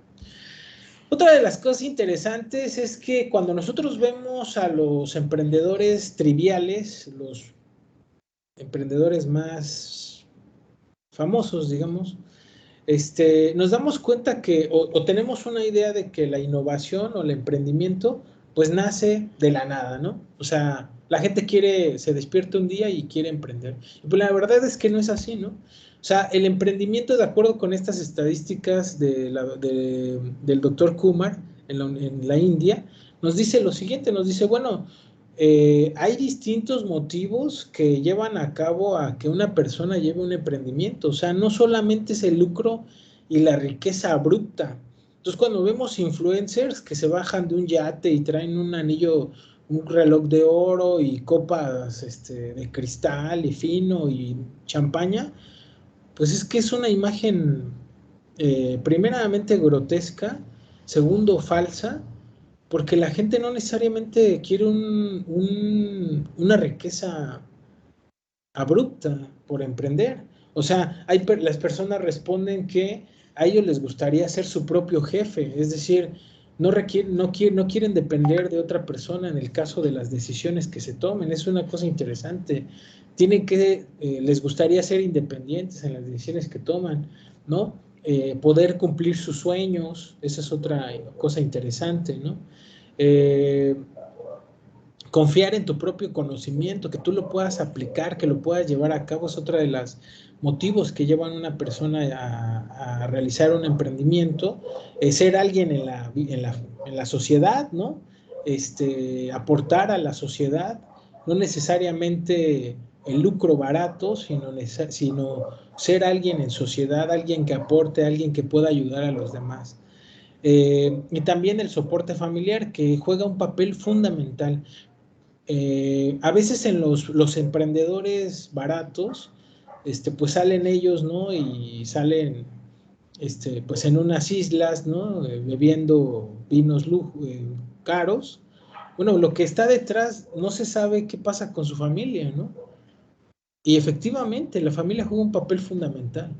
otra de las cosas interesantes es que cuando nosotros vemos a los emprendedores triviales, los emprendedores más famosos, digamos, nos damos cuenta que o tenemos una idea de que la innovación o el emprendimiento pues nace de la nada, ¿no? O sea, la gente se despierta un día y quiere emprender. Y pues la verdad es que no es así, ¿no? O sea, el emprendimiento, de acuerdo con estas estadísticas del doctor Kumar en la India, nos dice lo siguiente, nos dice, bueno, hay distintos motivos que llevan a cabo a que una persona lleve un emprendimiento. O sea, no solamente es el lucro y la riqueza abrupta. Entonces, cuando vemos influencers que se bajan de un yate y traen un anillo, un reloj de oro y copas de cristal y fino y champaña, pues es que es una imagen primeramente grotesca, segundo falsa, porque la gente no necesariamente quiere una riqueza abrupta por emprender. O sea, las personas responden que a ellos les gustaría ser su propio jefe, es decir, no quieren depender de otra persona en el caso de las decisiones que se tomen. Es una cosa interesante. Les gustaría ser independientes en las decisiones que toman, ¿no? Poder cumplir sus sueños, esa es otra cosa interesante, ¿no? Confiar en tu propio conocimiento, que tú lo puedas aplicar, que lo puedas llevar a cabo, es otra de los motivos que llevan a una persona a realizar un emprendimiento, ser alguien en la sociedad, ¿no? Aportar a la sociedad, no necesariamente el lucro barato, sino ser alguien en sociedad, alguien que aporte, alguien que pueda ayudar a los demás. Y también el soporte familiar, que juega un papel fundamental. A veces en los emprendedores baratos, pues salen ellos, ¿no? Y salen, pues en unas islas, ¿no? Bebiendo vinos caros. Bueno, lo que está detrás no se sabe qué pasa con su familia, ¿no? Y efectivamente, la familia juega un papel fundamental.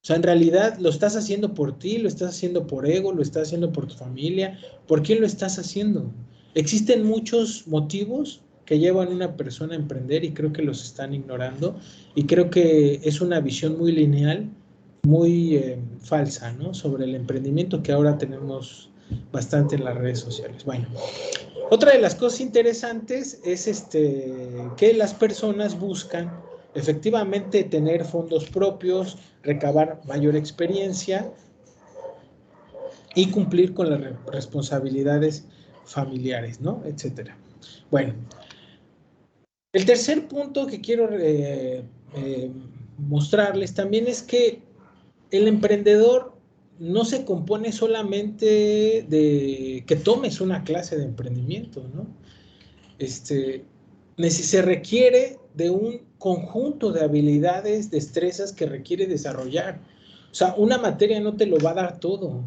O sea, en realidad lo estás haciendo por ti, lo estás haciendo por ego, lo estás haciendo por tu familia. ¿Por quién lo estás haciendo? Existen muchos motivos que llevan a una persona a emprender y creo que los están ignorando y creo que es una visión muy lineal, muy falsa, ¿no? Sobre el emprendimiento que ahora tenemos bastante en las redes sociales. Bueno, otra de las cosas interesantes es que las personas buscan efectivamente tener fondos propios, recabar mayor experiencia y cumplir con las responsabilidades familiares, ¿no? Etcétera. Bueno, el tercer punto que quiero mostrarles también es que el emprendedor no se compone solamente de que tomes una clase de emprendimiento, ¿no? Se requiere de un conjunto de habilidades, destrezas que requiere desarrollar. O sea, una materia no te lo va a dar todo.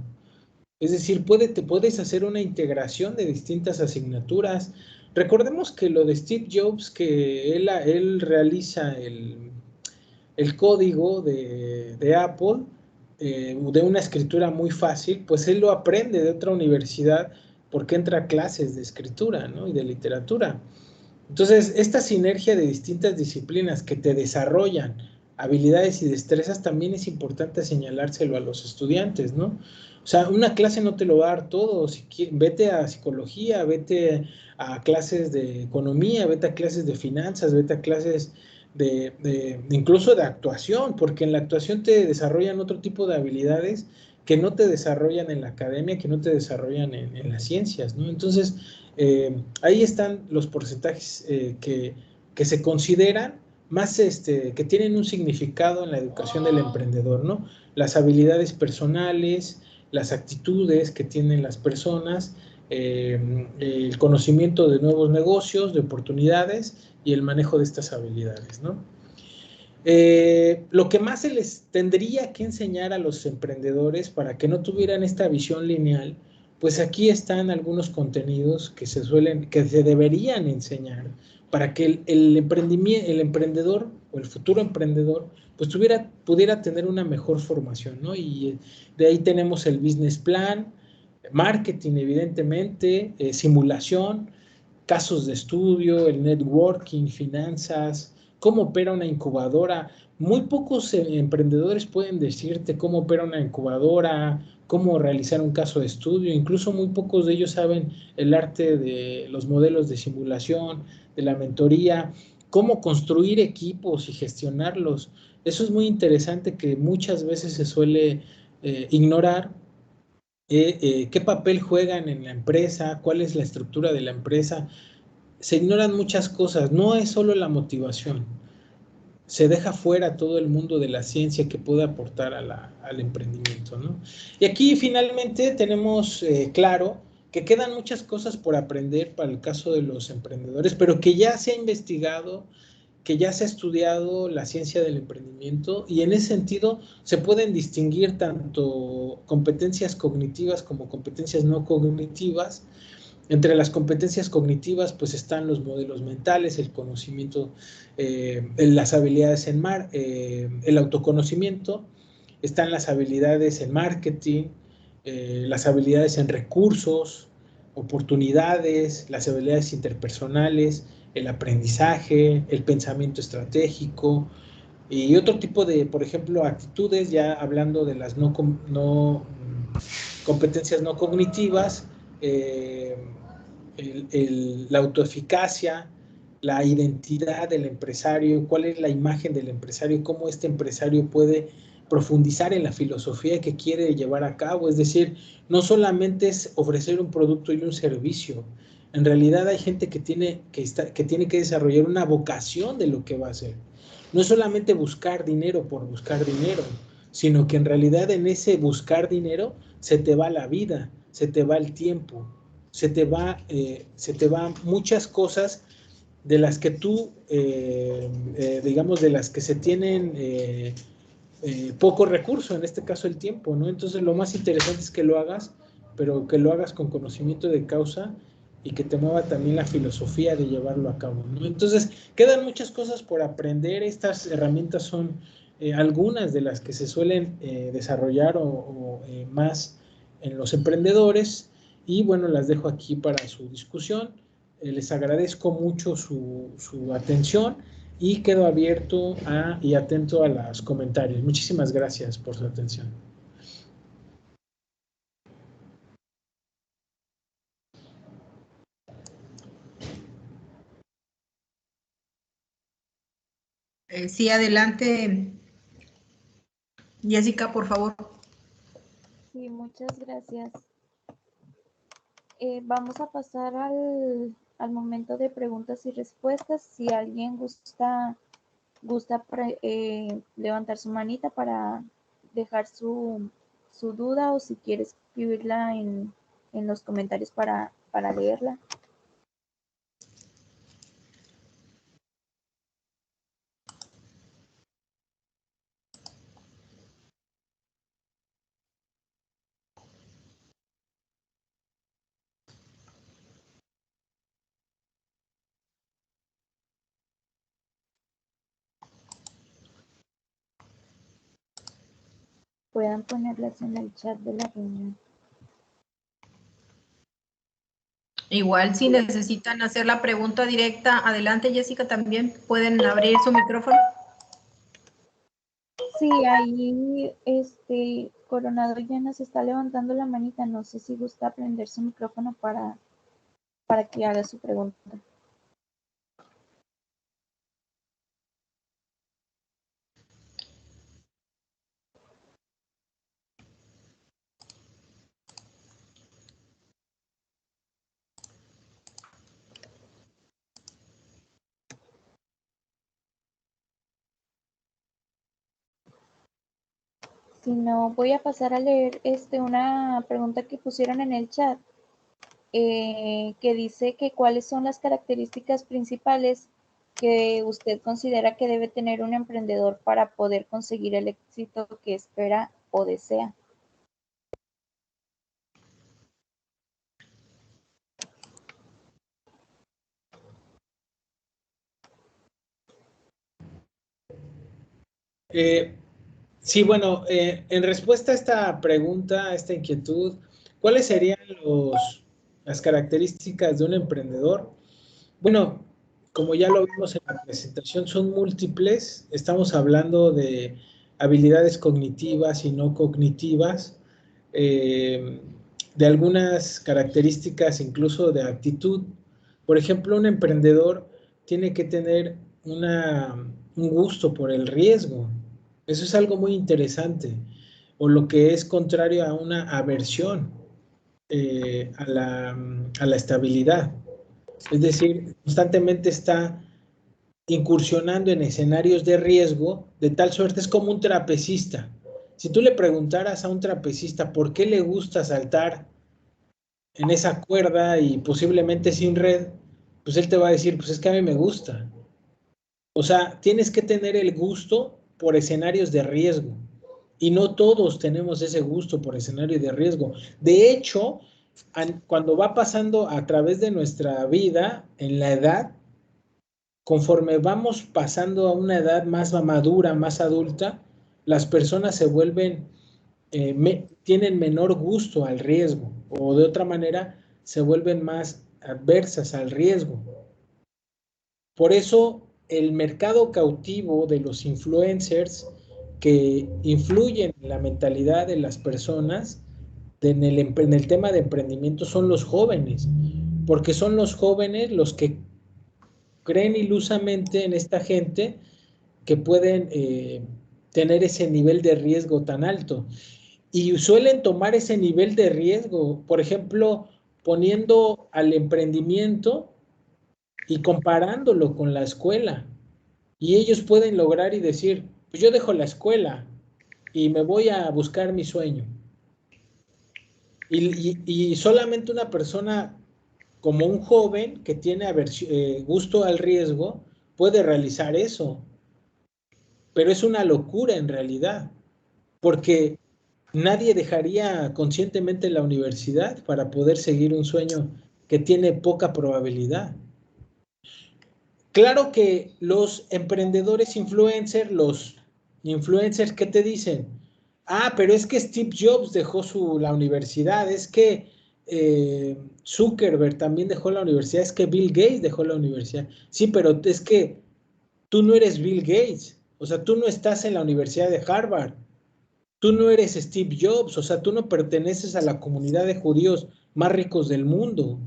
Es decir, te puedes hacer una integración de distintas asignaturas. Recordemos que lo de Steve Jobs, que él realiza el código de Apple, de una escritura muy fácil, pues él lo aprende de otra universidad porque entra a clases de escritura, ¿no? Y de literatura. Entonces, esta sinergia de distintas disciplinas que te desarrollan habilidades y destrezas también es importante señalárselo a los estudiantes, ¿no? O sea, una clase no te lo va a dar todo. Vete a psicología, vete a clases de economía, vete a clases de finanzas, vete a clases incluso de actuación, porque en la actuación te desarrollan otro tipo de habilidades que no te desarrollan en la academia, que no te desarrollan en las ciencias, ¿no? Entonces, ahí están los porcentajes que se consideran más, que tienen un significado en la educación del emprendedor, ¿no? Las habilidades personales, las actitudes que tienen las personas, el conocimiento de nuevos negocios, de oportunidades y el manejo de estas habilidades, ¿no? Lo que más se les tendría que enseñar a los emprendedores para que no tuvieran esta visión lineal, pues aquí están algunos contenidos que se deberían enseñar para que el emprendedor o el futuro emprendedor pues pudiera tener una mejor formación, ¿no? Y de ahí tenemos el business plan, marketing evidentemente, simulación, casos de estudio, el networking, finanzas, cómo opera una incubadora. Muy pocos emprendedores pueden decirte cómo opera una incubadora, cómo realizar un caso de estudio, incluso muy pocos de ellos saben el arte de los modelos de simulación, de la mentoría, cómo construir equipos y gestionarlos. Eso es muy interesante que muchas veces se suele ignorar. ¿Qué papel juegan en la empresa? ¿Cuál es la estructura de la empresa? Se ignoran muchas cosas, no es solo la motivación, se deja fuera todo el mundo de la ciencia que puede aportar al emprendimiento, ¿no? Y aquí finalmente tenemos claro que quedan muchas cosas por aprender para el caso de los emprendedores, pero que ya se ha investigado, que ya se ha estudiado la ciencia del emprendimiento y en ese sentido se pueden distinguir tanto competencias cognitivas como competencias no cognitivas. Entre las competencias cognitivas, pues están los modelos mentales, el conocimiento, las habilidades el autoconocimiento, están las habilidades en marketing, las habilidades en recursos, oportunidades, las habilidades interpersonales, el aprendizaje, el pensamiento estratégico y otro tipo de, por ejemplo, actitudes, ya hablando de las competencias no cognitivas, la autoeficacia, la identidad del empresario, cuál es la imagen del empresario, cómo este empresario puede profundizar en la filosofía que quiere llevar a cabo. Es decir, no solamente es ofrecer un producto y un servicio. En realidad hay gente que tiene que desarrollar una vocación de lo que va a hacer. No es solamente buscar dinero por buscar dinero, sino que en realidad en ese buscar dinero se te va la vida, se te va el tiempo, se te va muchas cosas de las que tú, digamos, de las que se tienen poco recurso, en este caso el tiempo, ¿no? Entonces lo más interesante es que lo hagas, pero que lo hagas con conocimiento de causa y que te mueva también la filosofía de llevarlo a cabo, ¿no? Entonces quedan muchas cosas por aprender. Estas herramientas son algunas de las que se suelen desarrollar o más en los emprendedores y bueno, las dejo aquí para su discusión. Les agradezco mucho su atención y quedo abierto y atento a los comentarios. Muchísimas gracias por su atención. Sí, adelante, Jessica, por favor. Sí, muchas gracias. Vamos a pasar al momento de preguntas y respuestas. Si alguien gusta levantar su manita para dejar su duda, o si quiere escribirla en los comentarios para leerla. Puedan ponerlas en el chat de la reunión. Igual si necesitan hacer la pregunta directa, adelante, Jessica, también pueden abrir su micrófono. Sí, ahí Coronado ya nos está levantando la manita. No sé si gusta prender su micrófono para que haga su pregunta. Si no, voy a pasar a leer una pregunta que pusieron en el chat, que dice que cuáles son las características principales que usted considera que debe tener un emprendedor para poder conseguir el éxito que espera o desea. Sí, bueno, en respuesta a esta pregunta, a esta inquietud, ¿cuáles serían las características de un emprendedor? Bueno, como ya lo vimos en la presentación, son múltiples. Estamos hablando de habilidades cognitivas y no cognitivas, de algunas características incluso de actitud. Por ejemplo, un emprendedor tiene que tener un gusto por el riesgo. Eso es algo muy interesante. O lo que es contrario a una aversión a la estabilidad. Es decir, constantemente está incursionando en escenarios de riesgo, de tal suerte es como un trapecista. Si tú le preguntaras a un trapecista por qué le gusta saltar en esa cuerda y posiblemente sin red, pues él te va a decir, pues es que a mí me gusta. O sea, tienes que tener el gusto por escenarios de riesgo. Y no todos tenemos ese gusto por escenarios de riesgo. De hecho, cuando va pasando a través de nuestra vida, en la edad, conforme vamos pasando a una edad más madura, más adulta, las personas se vuelven, tienen menor gusto al riesgo, o de otra manera, se vuelven más adversas al riesgo. Por eso, el mercado cautivo de los influencers que influyen en la mentalidad de las personas en el tema de emprendimiento son los jóvenes, porque son los jóvenes los que creen ilusamente en esta gente que pueden tener ese nivel de riesgo tan alto. Y suelen tomar ese nivel de riesgo, por ejemplo, poniendo al emprendimiento y comparándolo con la escuela. Y ellos pueden lograr y decir, pues yo dejo la escuela y me voy a buscar mi sueño. Y solamente una persona como un joven que tiene gusto al riesgo puede realizar eso. Pero es una locura en realidad, porque nadie dejaría conscientemente la universidad para poder seguir un sueño que tiene poca probabilidad. Claro que los emprendedores influencers, los influencers, ¿qué te dicen? Ah, pero es que Steve Jobs dejó la universidad, es que Zuckerberg también dejó la universidad, es que Bill Gates dejó la universidad. Sí, pero es que tú no eres Bill Gates, o sea, tú no estás en la Universidad de Harvard, tú no eres Steve Jobs, o sea, tú no perteneces a la comunidad de judíos más ricos del mundo.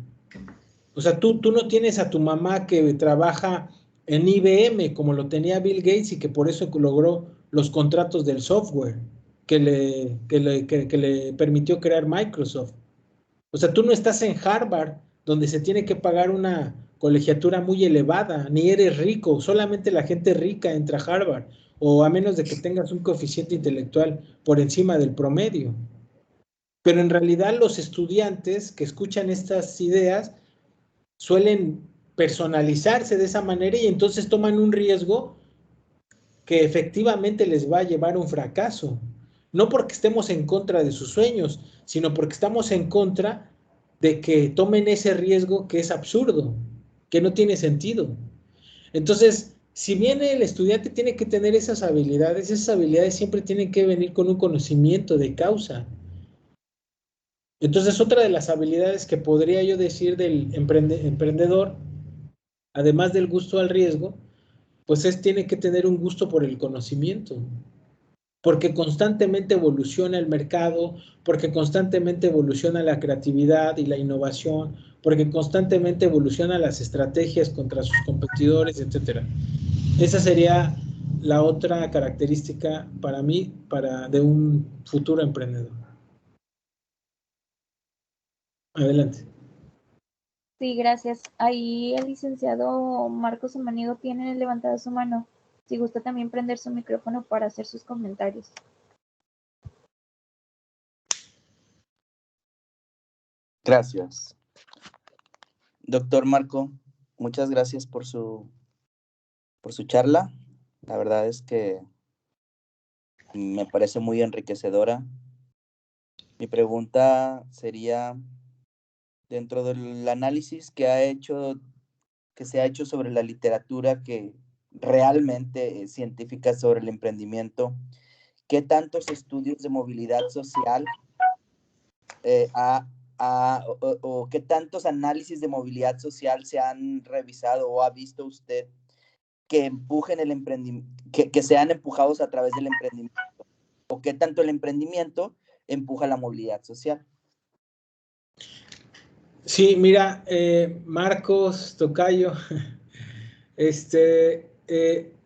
O sea, tú no tienes a tu mamá que trabaja en IBM, como lo tenía Bill Gates, y que por eso logró los contratos del software que le permitió crear Microsoft. O sea, tú no estás en Harvard, donde se tiene que pagar una colegiatura muy elevada, ni eres rico, solamente la gente rica entra a Harvard, o a menos de que tengas un coeficiente intelectual por encima del promedio. Pero en realidad los estudiantes que escuchan estas ideas suelen personalizarse de esa manera y entonces toman un riesgo que efectivamente les va a llevar a un fracaso. No porque estemos en contra de sus sueños, sino porque estamos en contra de que tomen ese riesgo que es absurdo, que no tiene sentido. Entonces, si bien el estudiante tiene que tener esas habilidades siempre tienen que venir con un conocimiento de causa. Entonces, otra de las habilidades que podría yo decir del emprendedor, además del gusto al riesgo, pues tiene que tener un gusto por el conocimiento, porque constantemente evoluciona el mercado, porque constantemente evoluciona la creatividad y la innovación, porque constantemente evolucionan las estrategias contra sus competidores, etcétera. Esa sería la otra característica para mí, de un futuro emprendedor. Adelante. Sí, gracias. Ahí el licenciado Marcos Samaniego tiene levantada su mano. Si gusta también prender su micrófono para hacer sus comentarios. Gracias. Doctor Marco, muchas gracias por su charla. La verdad es que me parece muy enriquecedora. Mi pregunta sería, dentro del análisis que se ha hecho sobre la literatura que realmente es científica sobre el emprendimiento, ¿qué tantos estudios de movilidad social o qué tantos análisis de movilidad social se han revisado o ha visto usted que empujen el emprendimiento, que sean empujados a través del emprendimiento? ¿O qué tanto el emprendimiento empuja la movilidad social? Sí, mira, Marcos, tocayo,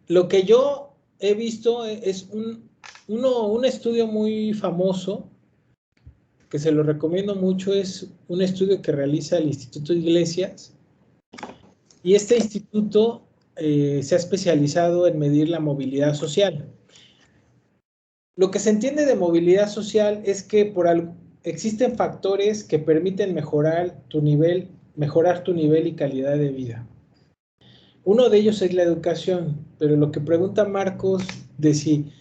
lo que yo he visto es un estudio muy famoso, que se lo recomiendo mucho, es un estudio que realiza el Instituto Iglesias, y este instituto se ha especializado en medir la movilidad social. Lo que se entiende de movilidad social es que existen factores que permiten mejorar tu nivel y calidad de vida. Uno de ellos es la educación, pero lo que pregunta Marcos de si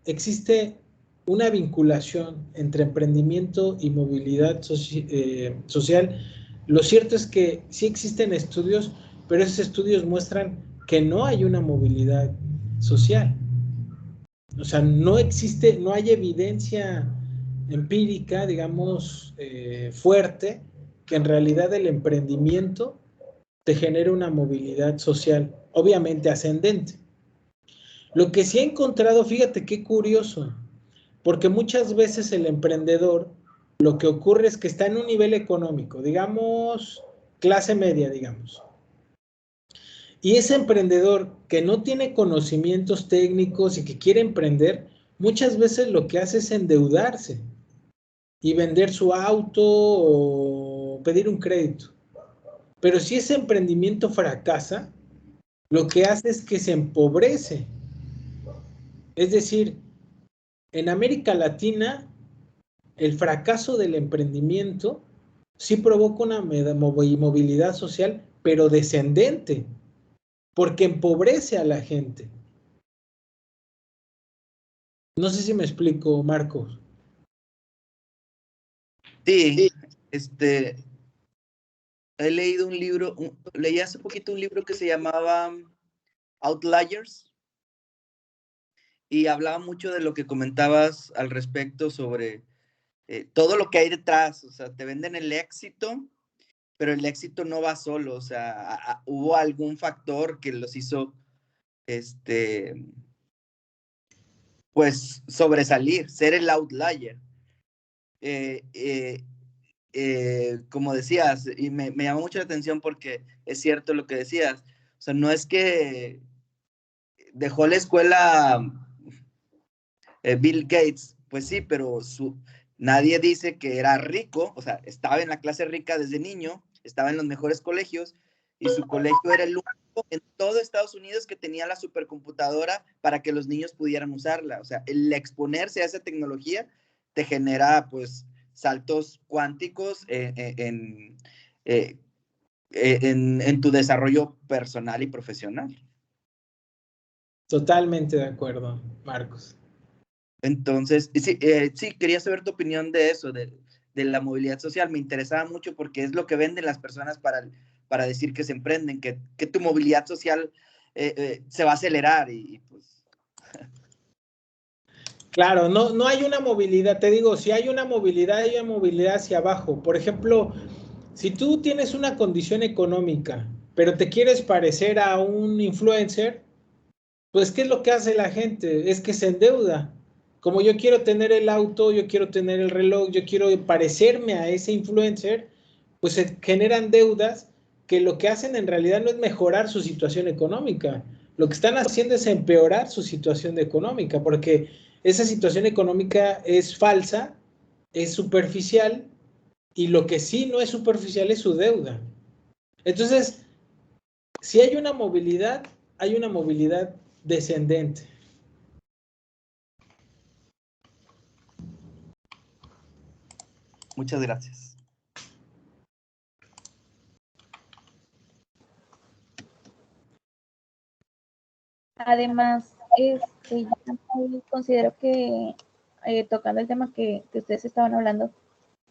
existe una vinculación entre emprendimiento y movilidad social, lo cierto es que sí existen estudios, pero esos estudios muestran que no hay una movilidad social. O sea, no hay evidencia empírica, digamos, fuerte, que en realidad el emprendimiento te genere una movilidad social, obviamente ascendente. Lo que sí he encontrado, fíjate qué curioso, porque muchas veces el emprendedor, lo que ocurre es que está en un nivel económico, digamos, clase media, digamos. Y ese emprendedor que no tiene conocimientos técnicos y que quiere emprender, muchas veces lo que hace es endeudarse y vender su auto o pedir un crédito. Pero si ese emprendimiento fracasa, lo que hace es que se empobrece. Es decir, en América Latina, el fracaso del emprendimiento sí provoca una movilidad social, pero descendente, porque empobrece a la gente. No sé si me explico, Marcos. Sí, he leído leí hace poquito un libro que se llamaba Outliers y hablaba mucho de lo que comentabas al respecto sobre todo lo que hay detrás. O sea, te venden el éxito, pero el éxito no va solo. O sea, hubo algún factor que los hizo, pues, sobresalir, ser el outlier. Como decías, y me llamó mucho la atención porque es cierto lo que decías, sea, no es que dejó la escuela Bill Gates, pues sí, pero nadie dice que era rico, o sea, estaba en la clase rica desde niño, estaba en los mejores colegios, y su colegio era el único en todo Estados Unidos que tenía la supercomputadora para que los niños pudieran usarla. O sea, el exponerse a esa tecnología te genera, pues, saltos cuánticos en tu desarrollo personal y profesional. Totalmente de acuerdo, Marcos. Entonces, sí, quería saber tu opinión de eso, de la movilidad social. Me interesaba mucho porque es lo que venden las personas para decir que se emprenden, que tu movilidad social se va a acelerar y pues... Claro, no hay una movilidad, te digo, si hay una movilidad hacia abajo. Por ejemplo, si tú tienes una condición económica, pero te quieres parecer a un influencer, pues ¿qué es lo que hace la gente? Es que se endeuda. Como yo quiero tener el auto, yo quiero tener el reloj, yo quiero parecerme a ese influencer, pues se generan deudas que lo que hacen en realidad no es mejorar su situación económica. Lo que están haciendo es empeorar su situación económica, porque esa situación económica es falsa, es superficial, y lo que sí no es superficial es su deuda. Entonces, si hay una movilidad descendente. Muchas gracias. Además, yo considero que, tocando el tema que ustedes estaban hablando,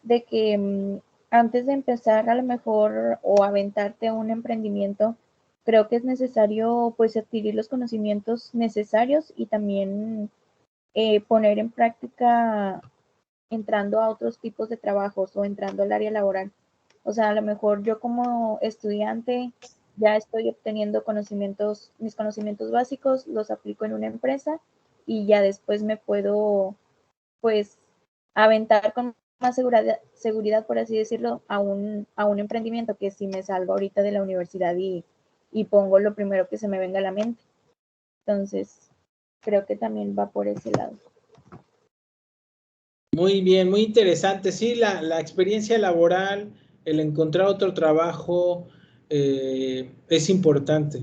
de que antes de empezar a lo mejor o aventarte a un emprendimiento, creo que es necesario pues adquirir los conocimientos necesarios y también poner en práctica entrando a otros tipos de trabajos o entrando al área laboral. O sea, a lo mejor yo como estudiante ya estoy obteniendo mis conocimientos básicos, los aplico en una empresa y ya después me puedo, pues, aventar con más seguridad, por así decirlo, a un emprendimiento que si me salgo ahorita de la universidad y pongo lo primero que se me venga a la mente. Entonces, creo que también va por ese lado. Muy bien, muy interesante. Sí, la experiencia laboral, el encontrar otro trabajo es importante.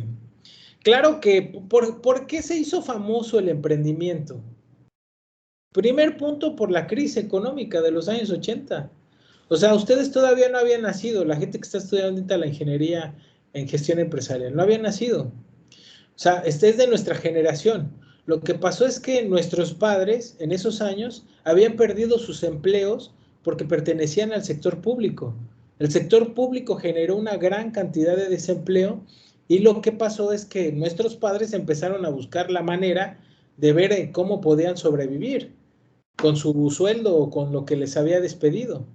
Claro que, ¿por qué se hizo famoso el emprendimiento? Primer punto, por la crisis económica de los años 80. O sea, ustedes todavía no habían nacido, la gente que está estudiando ahorita la ingeniería en gestión empresarial, no había nacido. O sea, este es de nuestra generación. Lo que pasó es que nuestros padres en esos años habían perdido sus empleos porque pertenecían al sector público. El sector público generó una gran cantidad de desempleo y lo que pasó es que nuestros padres empezaron a buscar la manera de ver cómo podían sobrevivir con su sueldo o con lo que les había despedido.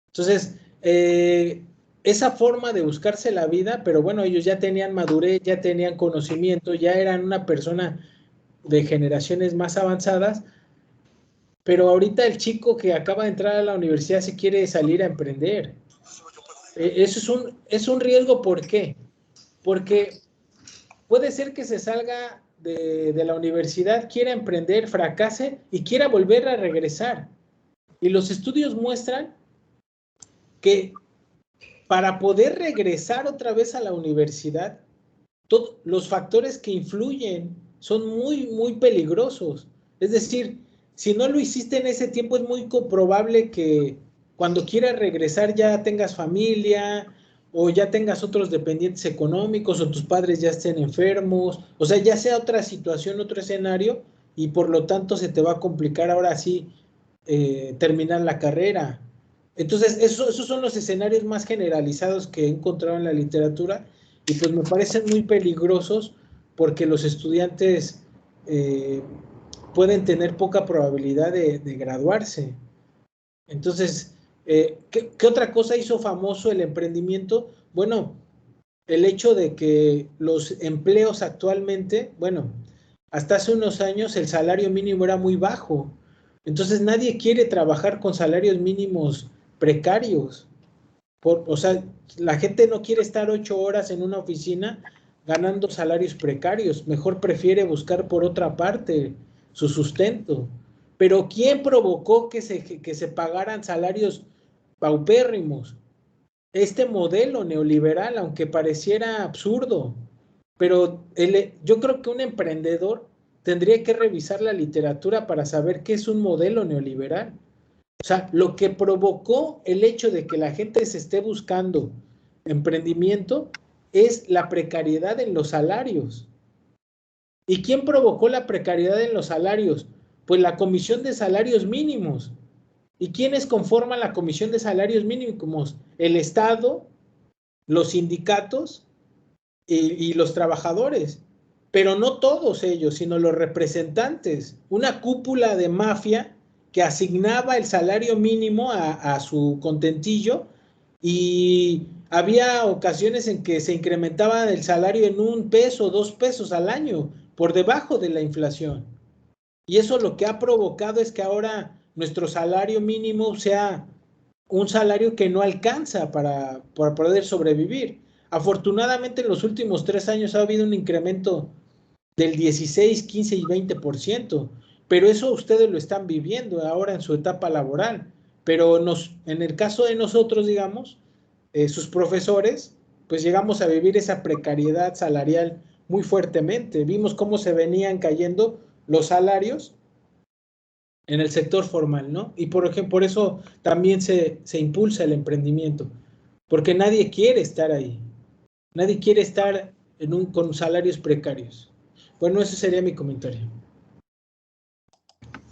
Entonces, esa forma de buscarse la vida, pero bueno, ellos ya tenían madurez, ya tenían conocimiento, ya eran una persona de generaciones más avanzadas, pero ahorita el chico que acaba de entrar a la universidad se quiere salir a emprender. Eso es un riesgo, ¿por qué? Porque puede ser que se salga de la universidad, quiera emprender, fracase y quiera volver a regresar. Y los estudios muestran que para poder regresar otra vez a la universidad, los factores que influyen son muy, muy peligrosos. Es decir, si no lo hiciste en ese tiempo, es muy probable que cuando quieras regresar ya tengas familia o ya tengas otros dependientes económicos o tus padres ya estén enfermos, o sea, ya sea otra situación, otro escenario, y por lo tanto se te va a complicar ahora sí terminar la carrera. Entonces, esos son los escenarios más generalizados que he encontrado en la literatura y pues me parecen muy peligrosos porque los estudiantes pueden tener poca probabilidad de graduarse. Entonces, ¿qué otra cosa hizo famoso el emprendimiento? Bueno, el hecho de que los empleos actualmente, bueno, hasta hace unos años el salario mínimo era muy bajo. Entonces nadie quiere trabajar con salarios mínimos precarios. O sea, la gente no quiere estar 8 horas en una oficina ganando salarios precarios, mejor prefiere buscar por otra parte su sustento. Pero ¿quién provocó que se pagaran salarios paupérrimos? Este modelo neoliberal, aunque pareciera absurdo, pero yo creo que un emprendedor tendría que revisar la literatura para saber qué es un modelo neoliberal. O sea, lo que provocó el hecho de que la gente se esté buscando emprendimiento es la precariedad en los salarios. ¿Y quién provocó la precariedad en los salarios? Pues la Comisión de Salarios Mínimos. ¿Y quiénes conforman la Comisión de Salarios Mínimos? El Estado, los sindicatos y los trabajadores. Pero no todos ellos, sino los representantes. Una cúpula de mafia que asignaba el salario mínimo a su contentillo, y había ocasiones en que se incrementaba el salario en $1, $2 al año, por debajo de la inflación. Y eso lo que ha provocado es que ahora nuestro salario mínimo sea un salario que no alcanza para poder sobrevivir. Afortunadamente en los últimos 3 años ha habido un incremento del 16, 15 y 20%, pero eso ustedes lo están viviendo ahora en su etapa laboral. Pero en el caso de nosotros, digamos, sus profesores, pues llegamos a vivir esa precariedad salarial muy fuertemente. Vimos cómo se venían cayendo los salarios en el sector formal, ¿no? Y por ejemplo, por eso también se impulsa el emprendimiento, porque nadie quiere estar ahí. Nadie quiere estar con salarios precarios. Bueno, ese sería mi comentario.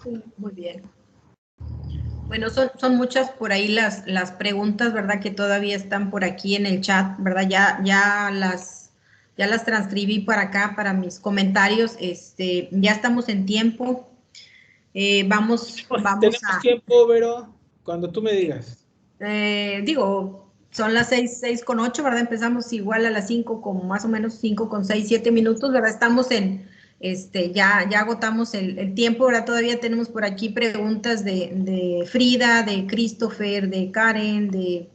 Sí, muy bien. Bueno, son muchas por ahí las preguntas, ¿verdad? Que todavía están por aquí en el chat, ¿verdad? Ya las transcribí para acá, para mis comentarios. Ya estamos en tiempo. Vamos Tenemos a... tiempo, Vero, cuando tú me digas. Son las 6:08, ¿verdad? Empezamos igual a las 5, como más o menos 5:06, 7 minutos, ¿verdad? Estamos ya agotamos el tiempo, ¿verdad? Todavía tenemos por aquí preguntas de Frida, de Christopher, de Karen, de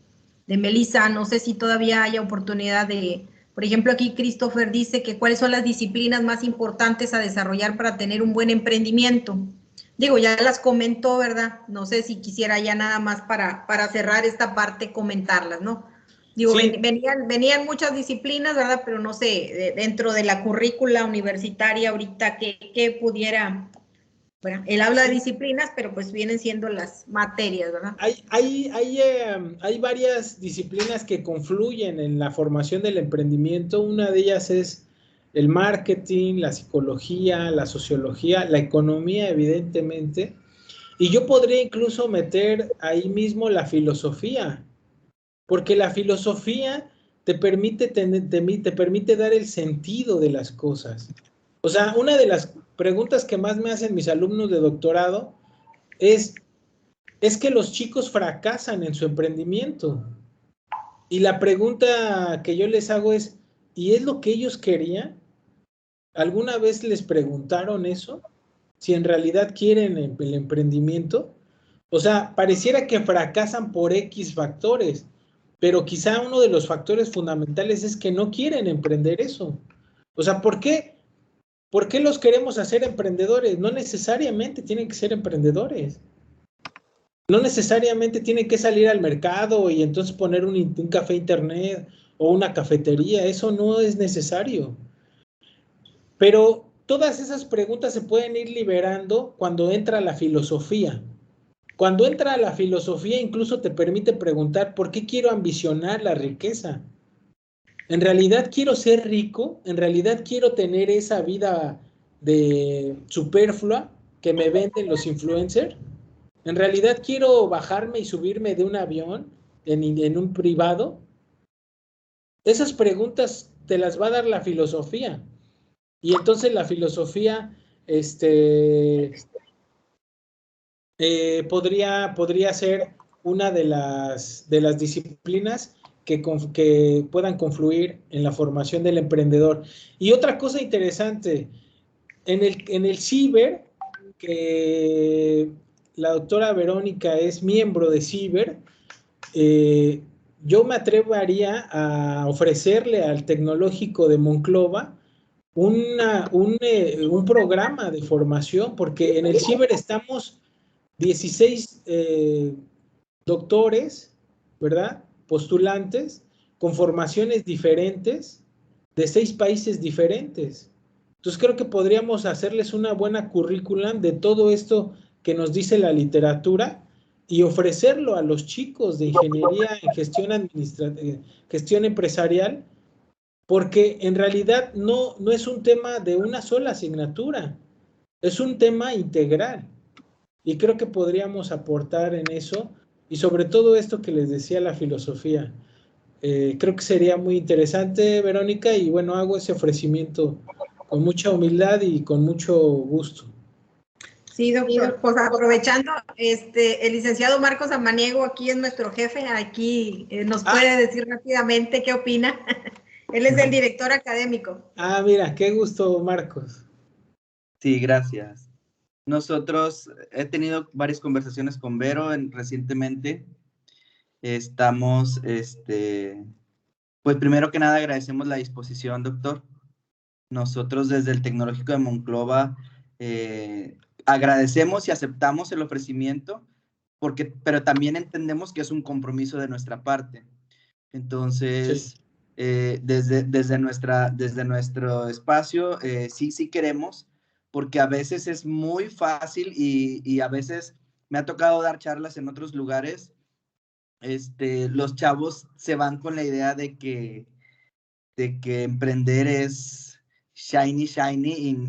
Melissa. No sé si todavía haya oportunidad por ejemplo, aquí Christopher dice que cuáles son las disciplinas más importantes a desarrollar para tener un buen emprendimiento. Ya las comentó, ¿verdad? No sé si quisiera ya nada más para cerrar esta parte comentarlas, ¿no? Sí. Venían muchas disciplinas, ¿verdad? Pero no sé, dentro de la currícula universitaria ahorita, ¿qué pudiera? Bueno, él habla de disciplinas, pero pues vienen siendo las materias, ¿verdad? Hay varias disciplinas que confluyen en la formación del emprendimiento. Una de ellas es el marketing, la psicología, la sociología, la economía, evidentemente. Y yo podría incluso meter ahí mismo la filosofía, porque la filosofía te permite dar el sentido de las cosas. O sea, una de las preguntas que más me hacen mis alumnos de doctorado es que los chicos fracasan en su emprendimiento. Y la pregunta que yo les hago es, ¿y es lo que ellos querían? ¿Alguna vez les preguntaron eso? Si en realidad quieren el emprendimiento. O sea, pareciera que fracasan por X factores, pero quizá uno de los factores fundamentales es que no quieren emprender eso. O sea, ¿por qué los queremos hacer emprendedores? No necesariamente tienen que ser emprendedores. No necesariamente tienen que salir al mercado y entonces poner un café internet o una cafetería. Eso no es necesario. Pero todas esas preguntas se pueden ir liberando cuando entra la filosofía. Cuando entra la filosofía incluso te permite preguntar, ¿por qué quiero ambicionar la riqueza? ¿En realidad quiero ser rico? ¿En realidad quiero tener esa vida de superflua que me venden los influencers? ¿En realidad quiero bajarme y subirme de un avión en un privado? Esas preguntas te las va a dar la filosofía. Y entonces la filosofía podría ser una de las disciplinas que puedan confluir en la formación del emprendedor. Y otra cosa interesante, en el CIBER, que la doctora Verónica es miembro de CIBER, yo me atrevería a ofrecerle al Tecnológico de Monclova un programa de formación, porque en el ciber estamos 16 doctores, ¿verdad? Postulantes con formaciones diferentes de 6 países diferentes. Entonces creo que podríamos hacerles una buena currículum de todo esto que nos dice la literatura y ofrecerlo a los chicos de ingeniería en gestión empresarial, porque en realidad no es un tema de una sola asignatura, es un tema integral. Y creo que podríamos aportar en eso, y sobre todo esto que les decía, la filosofía. Creo que sería muy interesante, Verónica, y bueno, hago ese ofrecimiento con mucha humildad y con mucho gusto. Sí, doctor, pues aprovechando, el licenciado Marcos Samaniego aquí es nuestro jefe, aquí nos puede decir rápidamente qué opina. Él es el director académico. Mira, qué gusto, Marcos. Sí, gracias. Nosotros he tenido varias conversaciones con Vero recientemente. Estamos, pues primero que nada agradecemos la disposición, doctor. Nosotros desde el Tecnológico de Monclova agradecemos y aceptamos el ofrecimiento, pero también entendemos que es un compromiso de nuestra parte. Entonces, sí. Desde nuestro espacio, sí queremos, porque a veces es muy fácil y a veces me ha tocado dar charlas en otros lugares. Los chavos se van con la idea de que emprender es shiny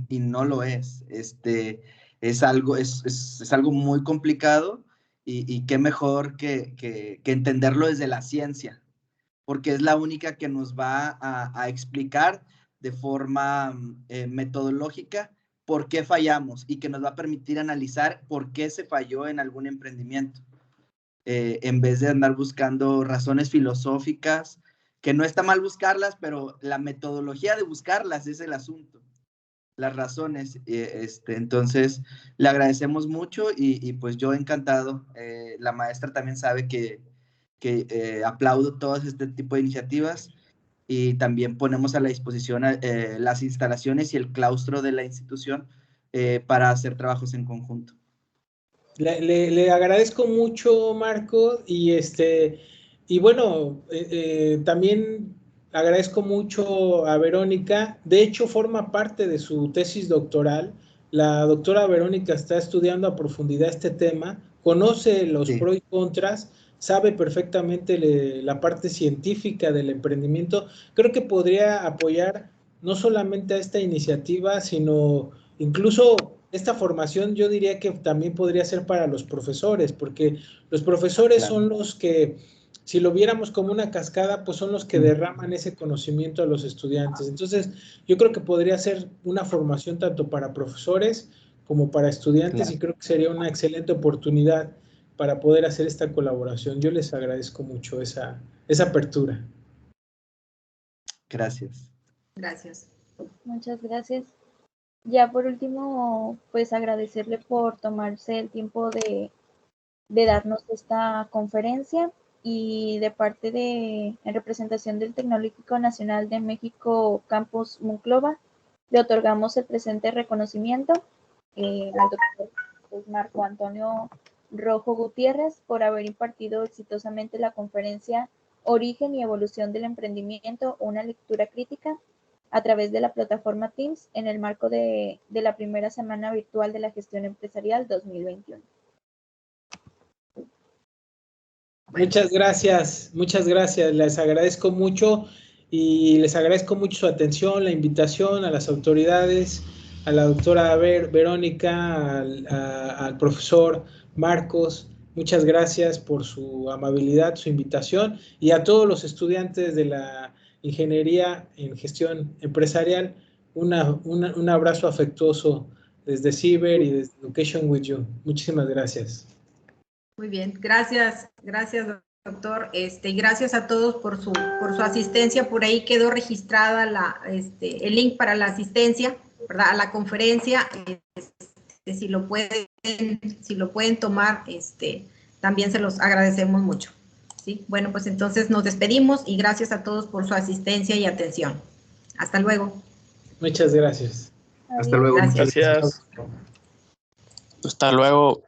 y no lo es. Es algo muy complicado y qué mejor que entenderlo desde la ciencia, porque es la única que nos va a explicar de forma metodológica por qué fallamos y que nos va a permitir analizar por qué se falló en algún emprendimiento, en vez de andar buscando razones filosóficas, que no está mal buscarlas, pero la metodología de buscarlas es el asunto, las razones. Entonces, le agradecemos mucho y pues yo encantado. La maestra también sabe que aplaudo todo este tipo de iniciativas y también ponemos a la disposición las instalaciones y el claustro de la institución para hacer trabajos en conjunto. Le agradezco mucho, Marco, y bueno, también agradezco mucho a Verónica. De hecho, forma parte de su tesis doctoral. La doctora Verónica está estudiando a profundidad este tema, conoce los pros y contras, sabe perfectamente la parte científica del emprendimiento. Creo que podría apoyar no solamente a esta iniciativa, sino incluso esta formación. Yo diría que también podría ser para los profesores, porque los profesores son los que, si lo viéramos como una cascada, pues son los que derraman ese conocimiento a los estudiantes. Entonces, yo creo que podría ser una formación tanto para profesores como para estudiantes, y creo que sería una excelente oportunidad para poder hacer esta colaboración. Yo les agradezco mucho esa apertura. Gracias. Gracias. Muchas gracias. Ya por último, pues agradecerle por tomarse el tiempo de darnos esta conferencia, y de parte en representación del Tecnológico Nacional de México Campus Monclova, le otorgamos el presente reconocimiento al doctor Marco Antonio Rojo Gutiérrez por haber impartido exitosamente la conferencia Origen y Evolución del Emprendimiento, una lectura crítica, a través de la plataforma Teams en el marco de la primera semana virtual de la gestión empresarial 2021. Muchas gracias, les agradezco mucho y les agradezco mucho su atención, la invitación a las autoridades, a la doctora Verónica, al profesor Marcos. Muchas gracias por su amabilidad, su invitación, y a todos los estudiantes de la Ingeniería en Gestión Empresarial, un abrazo afectuoso desde Ciber y desde Education with You. Muchísimas gracias. Muy bien, gracias, doctor. Y gracias a todos por su asistencia. Por ahí quedó registrada el link para la asistencia, ¿verdad?, a la conferencia. Si lo pueden tomar, también se los agradecemos mucho. ¿sí? Bueno, pues entonces nos despedimos y gracias a todos por su asistencia y atención. Hasta luego. Muchas gracias. Hasta luego. Gracias. Gracias. Hasta luego.